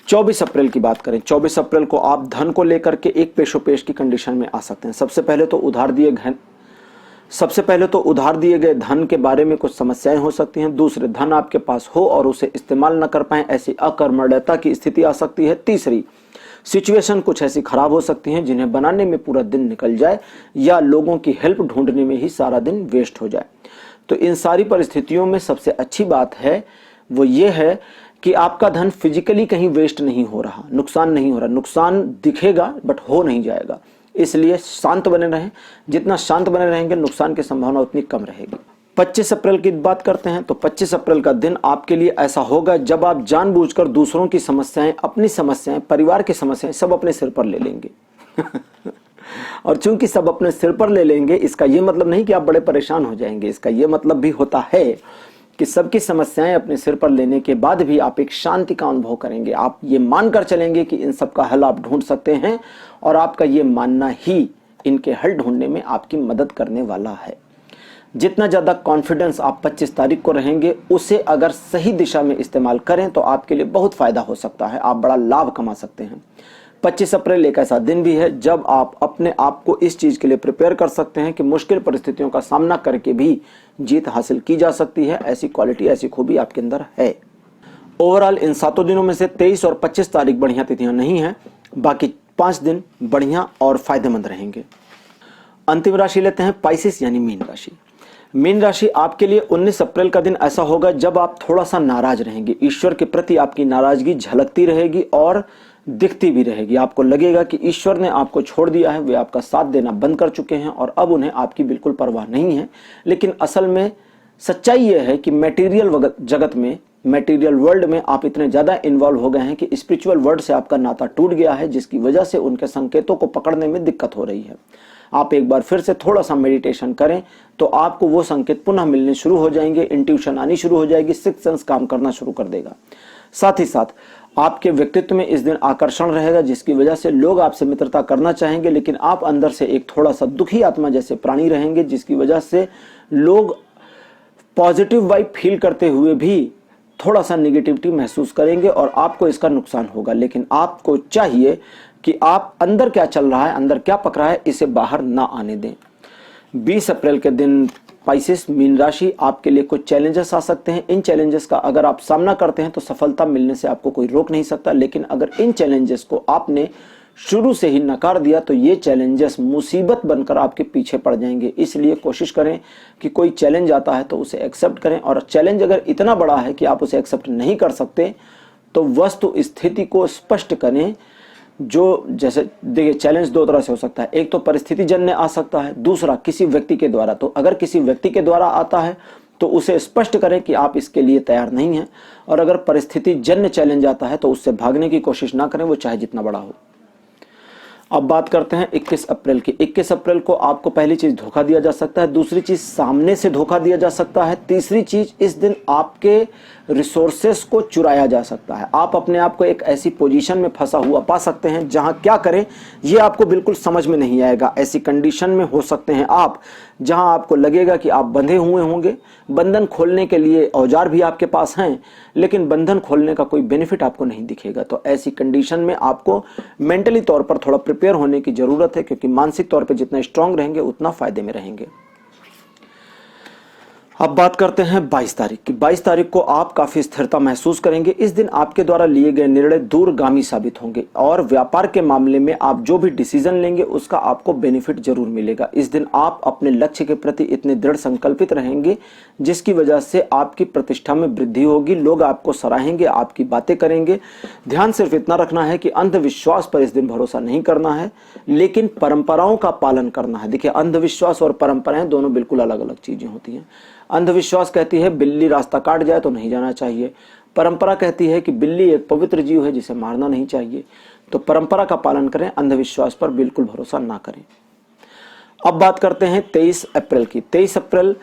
24 अप्रैल की बात करें, 24 अप्रैल को आप धन को लेकर के एक पेशोपेश की कंडीशन में आ सकते हैं। सबसे पहले तो उधार दिए गए धन के बारे में कुछ समस्याएं हो सकती हैं। दूसरे, धन आपके पास हो और उसे इस्तेमाल न कर पाए, ऐसी अकर्मण्यता की स्थिति आ सकती है। तीसरी, सिचुएशन कुछ ऐसी खराब हो सकती हैं जिन्हें बनाने में पूरा दिन निकल जाए, या लोगों की हेल्प ढूंढने में ही सारा दिन वेस्ट हो जाए। तो इन सारी परिस्थितियों में सबसे अच्छी बात है वो ये है कि आपका धन फिजिकली कहीं वेस्ट नहीं हो रहा, नुकसान नहीं हो रहा। नुकसान दिखेगा बट हो नहीं जाएगा। इसलिए शांत बने रहें। जितना शांत बने रहेंगे नुकसान की संभावना उतनी कम रहेगी। 25 अप्रैल की बात करते हैं तो 25 अप्रैल का दिन आपके लिए ऐसा होगा जब आप जानबूझकर दूसरों की समस्याएं, अपनी समस्याएं, परिवार की समस्याएं सब अपने सिर पर ले लेंगे। और चूंकि सब अपने सिर पर ले लेंगे, इसका यह मतलब नहीं कि आप बड़े परेशान हो जाएंगे। इसका यह मतलब भी होता है कि सबकी समस्याएं अपने सिर पर लेने के बाद भी आप एक शांति का अनुभव करेंगे। आप ये मानकर चलेंगे कि इन सब का हल आप ढूंढ सकते हैं, और आपका ये मानना ही इनके हल ढूंढने में आपकी मदद करने वाला है। जितना ज्यादा कॉन्फिडेंस आप 25 तारीख को रहेंगे, उसे अगर सही दिशा में इस्तेमाल करें तो आपके लिए बहुत फायदा हो सकता है। आप बड़ा लाभ कमा सकते हैं। 25 अप्रैल एक ऐसा दिन भी है जब आप अपने आप को इस चीज के लिए प्रिपेयर कर सकते हैं कि मुश्किल परिस्थितियों का सामना करके भी जीत हासिल की जा सकती है। ऐसी क्वालिटी, ऐसी खूबी आपके अंदर है। ओवरऑल इन 7 दिनों में से 23 और 25 तारीख बढ़िया तिथियां नहीं हैं, बाकी 5 दिन बढ़िया और फायदेमंद रहेंगे। अंतिम राशि लेते हैं, पाइसेस यानी मीन राशि। मीन राशि आपके लिए 19 अप्रैल का दिन ऐसा होगा जब आप थोड़ा सा नाराज रहेंगे। ईश्वर के प्रति आपकी नाराजगी झलकती रहेगी और दिखती भी रहेगी। आपको लगेगा कि ईश्वर ने आपको छोड़ दिया है, वे आपका साथ देना बंद कर चुके हैं और अब उन्हें आपकी बिल्कुल परवाह नहीं है। लेकिन असल में सच्चाई यह है कि मटेरियल जगत में, मटेरियल वर्ल्ड में आप इतने ज्यादा इन्वॉल्व हो गए हैं कि स्पिरिचुअल वर्ल्ड से आपका नाता टूट गया है, जिसकी वजह से उनके संकेतों को पकड़ने में दिक्कत हो रही है। आप एक बार फिर से थोड़ा सा मेडिटेशन करें तो आपको वो संकेत पुनः मिलने शुरू हो जाएंगे, इंट्यूशन आनी शुरू हो जाएगी, सिक्स्थ सेंस काम करना शुरू कर देगा। साथ ही साथ आपके व्यक्तित्व में इस दिन आकर्षण रहेगा, जिसकी वजह से लोग आपसे मित्रता करना चाहेंगे, लेकिन आप अंदर से एक थोड़ा सा दुखी आत्मा जैसे प्राणी रहेंगे, जिसकी वजह से लोग पॉजिटिव वाइब फील करते हुए भी थोड़ा सा निगेटिविटी महसूस करेंगे और आपको इसका नुकसान होगा। लेकिन आपको चाहिए कि आप अंदर क्या चल रहा है, अंदर क्या पक रहा है, इसे बाहर ना आने दें। 20 अप्रैल के दिन पाइसेस मीन राशि, आपके लिए कुछ चैलेंजेस आ सकते हैं। इन चैलेंजेस का अगर आप सामना करते हैं तो सफलता मिलने से आपको कोई रोक नहीं सकता, लेकिन अगर इन चैलेंजेस को आपने शुरू से ही नकार दिया तो ये चैलेंजेस मुसीबत बनकर आपके पीछे पड़ जाएंगे। इसलिए कोशिश करें कि कोई चैलेंज आता है तो उसे एक्सेप्ट करें, और चैलेंज अगर इतना बड़ा है कि आप उसे एक्सेप्ट नहीं कर सकते तो वस्तु स्थिति को स्पष्ट करें। जो जैसे देखिए, चैलेंज दो तरह से हो सकता है, एक तो परिस्थिति जन्य आ सकता है, दूसरा किसी व्यक्ति के द्वारा। तो अगर किसी व्यक्ति के द्वारा आता है तो उसे स्पष्ट करें कि आप इसके लिए तैयार नहीं हैं, और अगर परिस्थिति जन्य चैलेंज आता है तो उससे भागने की कोशिश ना करें, वो चाहे जितना बड़ा हो। अब बात करते हैं 21 अप्रैल की। 21 अप्रैल को आपको पहली चीज धोखा दिया जा सकता है, दूसरी चीज सामने से धोखा दिया जा सकता है, तीसरी चीज इस दिन आपके रिसोर्सेस को चुराया जा सकता है। आप अपने आप को एक ऐसी पोजीशन में फंसा हुआ पा सकते हैं जहां क्या करें ये आपको बिल्कुल समझ में नहीं आएगा। ऐसी कंडीशन में हो सकते हैं आप जहां आपको लगेगा कि आप बंधे हुए होंगे। बंधन खोलने के लिए औजार भी आपके पास हैं, लेकिन बंधन खोलने का कोई बेनिफिट आपको नहीं दिखेगा। तो ऐसी कंडीशन में आपको मेंटली तौर पर थोड़ा प्रिपेयर होने की जरूरत है, क्योंकि मानसिक तौर पर जितना स्ट्रांग रहेंगे उतना फायदे में रहेंगे। अब बात करते हैं 22 तारीख की। 22 तारीख को आप काफी स्थिरता महसूस करेंगे। इस दिन आपके द्वारा लिए गए निर्णय दूरगामी साबित होंगे और व्यापार के मामले में आप जो भी डिसीजन लेंगे उसका आपको बेनिफिट जरूर मिलेगा। इस दिन आप अपने लक्ष्य के प्रति इतने दृढ़ संकल्पित रहेंगे जिसकी वजह से आपकी प्रतिष्ठा में वृद्धि होगी। लोग आपको सराहेंगे, आपकी बातें करेंगे। ध्यान सिर्फ इतना रखना है कि अंधविश्वास पर इस दिन भरोसा नहीं करना है, लेकिन परंपराओं का पालन करना है। देखिए, अंधविश्वास और परंपराएं दोनों बिल्कुल अलग अलग चीजें होती हैं। अंधविश्वास कहती है बिल्ली रास्ता काट जाए तो नहीं जाना चाहिए। परंपरा कहती है कि बिल्ली एक पवित्र जीव है जिसे मारना नहीं चाहिए। तो परंपरा का पालन करें, अंधविश्वास पर बिल्कुल भरोसा ना करें। अब बात करते हैं 23 अप्रैल की। 23 अप्रैल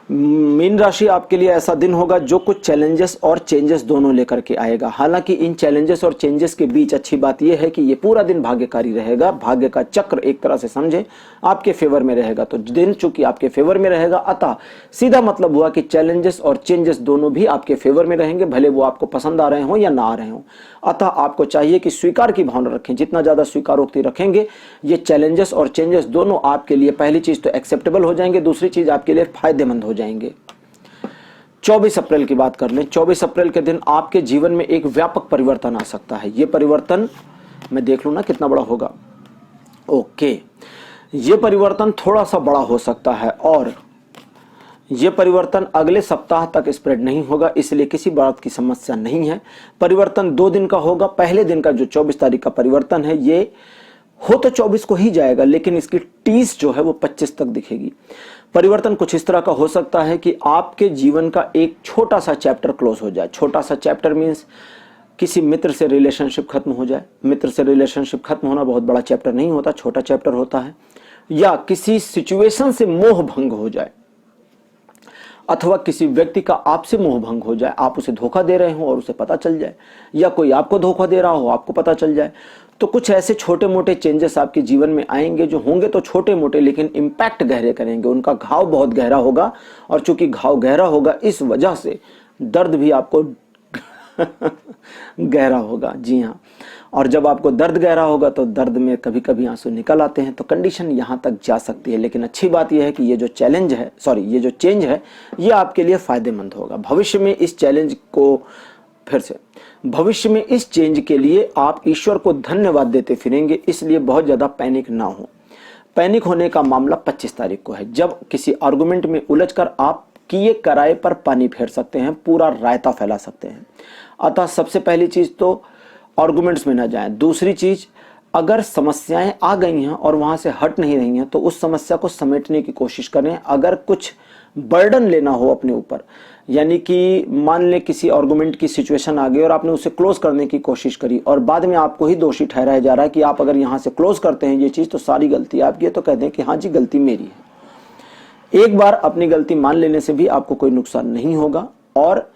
मीन राशि आपके लिए ऐसा दिन होगा जो कुछ चैलेंजेस और चेंजेस दोनों लेकर के आएगा। हालांकि इन चैलेंजेस और चेंजेस के बीच अच्छी बात यह है कि ये पूरा दिन भाग्यकारी रहेगा। भाग्य का चक्र एक तरह से समझे आपके फेवर में रहेगा। तो दिन चूंकि आपके फेवर में रहेगा, अतः सीधा मतलब हुआ कि चैलेंजेस और चेंजेस दोनों भी आपके फेवर में रहेंगे, भले वो आपको पसंद आ रहे हो या ना आ रहे हो। अतः आपको चाहिए कि स्वीकार की भावना रखें। जितना ज्यादा स्वीकारोक्ति रखेंगे, ये चैलेंजेस और चेंजेस दोनों आपके लिए पहली चीज तो एक्सेप्टेबल हो जाएंगे, दूसरी चीज आपके लिए फायदेमंद हो जाएंगे। 24 अप्रैल की बात कर लें। 24 अप्रैल के दिन आपके जीवन में एक व्यापक परिवर्तन आ सकता है। यह परिवर्तन मैं देख लूं ना कितना बड़ा होगा। ओके, यह परिवर्तन थोड़ा सा बड़ा हो सकता है और यह परिवर्तन अगले सप्ताह तक स्प्रेड नहीं होगा, इसलिए किसी बात की समस्या नहीं है। परिवर्तन 2 दिन का होगा। पहले दिन का जो 24 तारीख का परिवर्तन है, ये हो तो 24 को ही जाएगा, लेकिन इसकी टीस जो है वो 25 तक दिखेगी। परिवर्तन कुछ इस तरह का हो सकता है कि आपके जीवन का एक छोटा सा चैप्टर क्लोज हो जाए। छोटा सा चैप्टर मीन्स किसी मित्र से रिलेशनशिप खत्म हो जाए। मित्र से रिलेशनशिप खत्म होना बहुत बड़ा चैप्टर नहीं होता, छोटा चैप्टर होता है। या किसी सिचुएशन से मोह भंग हो जाए, अथवा किसी व्यक्ति का आपसे मोह भंग हो जाए। आप उसे धोखा दे रहे हो और उसे पता चल जाए, या कोई आपको धोखा दे रहा हो, आपको पता चल जाए। तो कुछ ऐसे छोटे मोटे चेंजेस आपके जीवन में आएंगे जो होंगे तो छोटे मोटे, लेकिन इंपैक्ट गहरे करेंगे। उनका घाव बहुत गहरा होगा और चूंकि घाव गहरा होगा, इस वजह से दर्द भी आपको गहरा होगा। जी हाँ, और जब आपको दर्द गहरा होगा तो दर्द में कभी कभी आंसू निकल आते हैं। तो कंडीशन यहां तक जा सकती है, लेकिन अच्छी बात यह है कि ये जो चेंज है ये आपके लिए फायदेमंद होगा। भविष्य में इस चेंज के लिए आप ईश्वर को धन्यवाद देते फिरेंगे, इसलिए बहुत ज्यादा पैनिक ना हो। पैनिक होने का मामला 25 तारीख को है, जब किसी आर्गुमेंट में उलझकर आप किए कराए पर पानी फेर सकते हैं, पूरा रायता फैला सकते हैं। अतः सबसे पहली चीज तो आर्गुमेंट्स में ना जाएं। दूसरी चीज, अगर समस्याएं आ गई हैं और वहां से हट नहीं रही हैं तो उस समस्या को समेटने की कोशिश करें। अगर कुछ बर्डन लेना हो अपने ऊपर, यानी कि मान लें किसी आर्गुमेंट की सिचुएशन आ गई और आपने उसे क्लोज करने की कोशिश करी और बाद में आपको ही दोषी ठहराया जा रहा है कि आप अगर यहां से क्लोज करते हैं ये चीज तो सारी गलती आपकी है, तो कह दें कि हाँ जी गलती मेरी है। एक बार अपनी गलती मान लेने से भी आपको कोई नुकसान नहीं होगा। और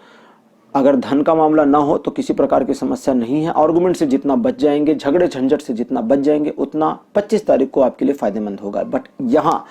अगर धन का मामला ना हो तो किसी प्रकार की समस्या नहीं है। आर्गुमेंट से जितना बच जाएंगे, झगड़े झंझट से जितना बच जाएंगे, उतना 25 तारीख को आपके लिए फायदेमंद होगा। बट यहाँ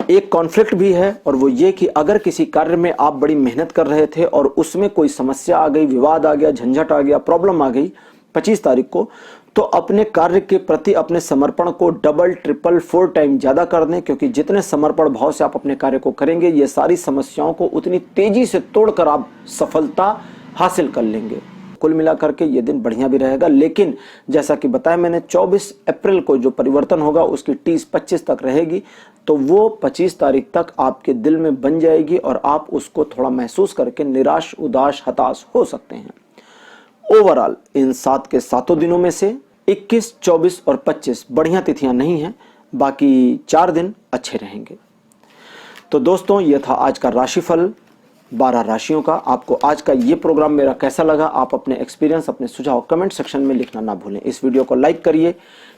एक कॉन्फ्लिक्ट भी है, और वो ये कि अगर किसी कार्य में आप बड़ी मेहनत कर रहे थे और उसमें कोई समस्या आ गई, विवाद आ गया, झंझट आ गया, प्रॉब्लम आ गई 25 तारीख को, तो अपने कार्य के प्रति अपने समर्पण को डबल ट्रिपल 4 टाइम ज्यादा कर दें, क्योंकि जितने समर्पण भाव से आप अपने कार्य को करेंगे, ये सारी समस्याओं को उतनी तेजी से तोड़कर आप सफलता हासिल कर लेंगे। कुल मिलाकर के ये दिन बढ़िया भी रहेगा, लेकिन जैसा कि बताया मैंने 24 अप्रैल को जो परिवर्तन होगा उसकी टीस 25 तक रहेगी, तो वो 25 तारीख तक आपके दिल में बन जाएगी और आप उसको थोड़ा महसूस करके निराश, उदास, हताश हो सकते हैं। ओवरऑल इन 7 के 7 दिनों में से 21, 24 और 25 बढ़िया तिथियां नहीं हैं, बाकी 4 दिन अच्छे रहेंगे। तो दोस्तों, यह था आज का राशिफल 12 राशियों का। आपको आज का ये प्रोग्राम मेरा कैसा लगा, आप अपने एक्सपीरियंस, अपने सुझाव कमेंट सेक्शन में लिखना ना भूलें। इस वीडियो को लाइक करिए,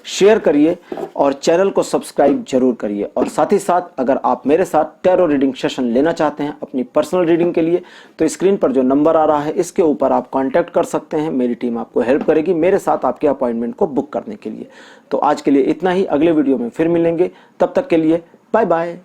शेयर करिए और चैनल को सब्सक्राइब जरूर करिए। और साथ ही साथ अगर आप मेरे साथ टैरो रीडिंग सेशन लेना चाहते हैं अपनी पर्सनल रीडिंग के लिए, तो स्क्रीन पर जो नंबर आ रहा है इसके ऊपर आप कांटेक्ट कर सकते हैं। मेरी टीम आपको हेल्प करेगी मेरे साथ आपके अपॉइंटमेंट को बुक करने के लिए। तो आज के लिए इतना ही, अगले वीडियो में फिर मिलेंगे, तब तक के लिए बाय बाय।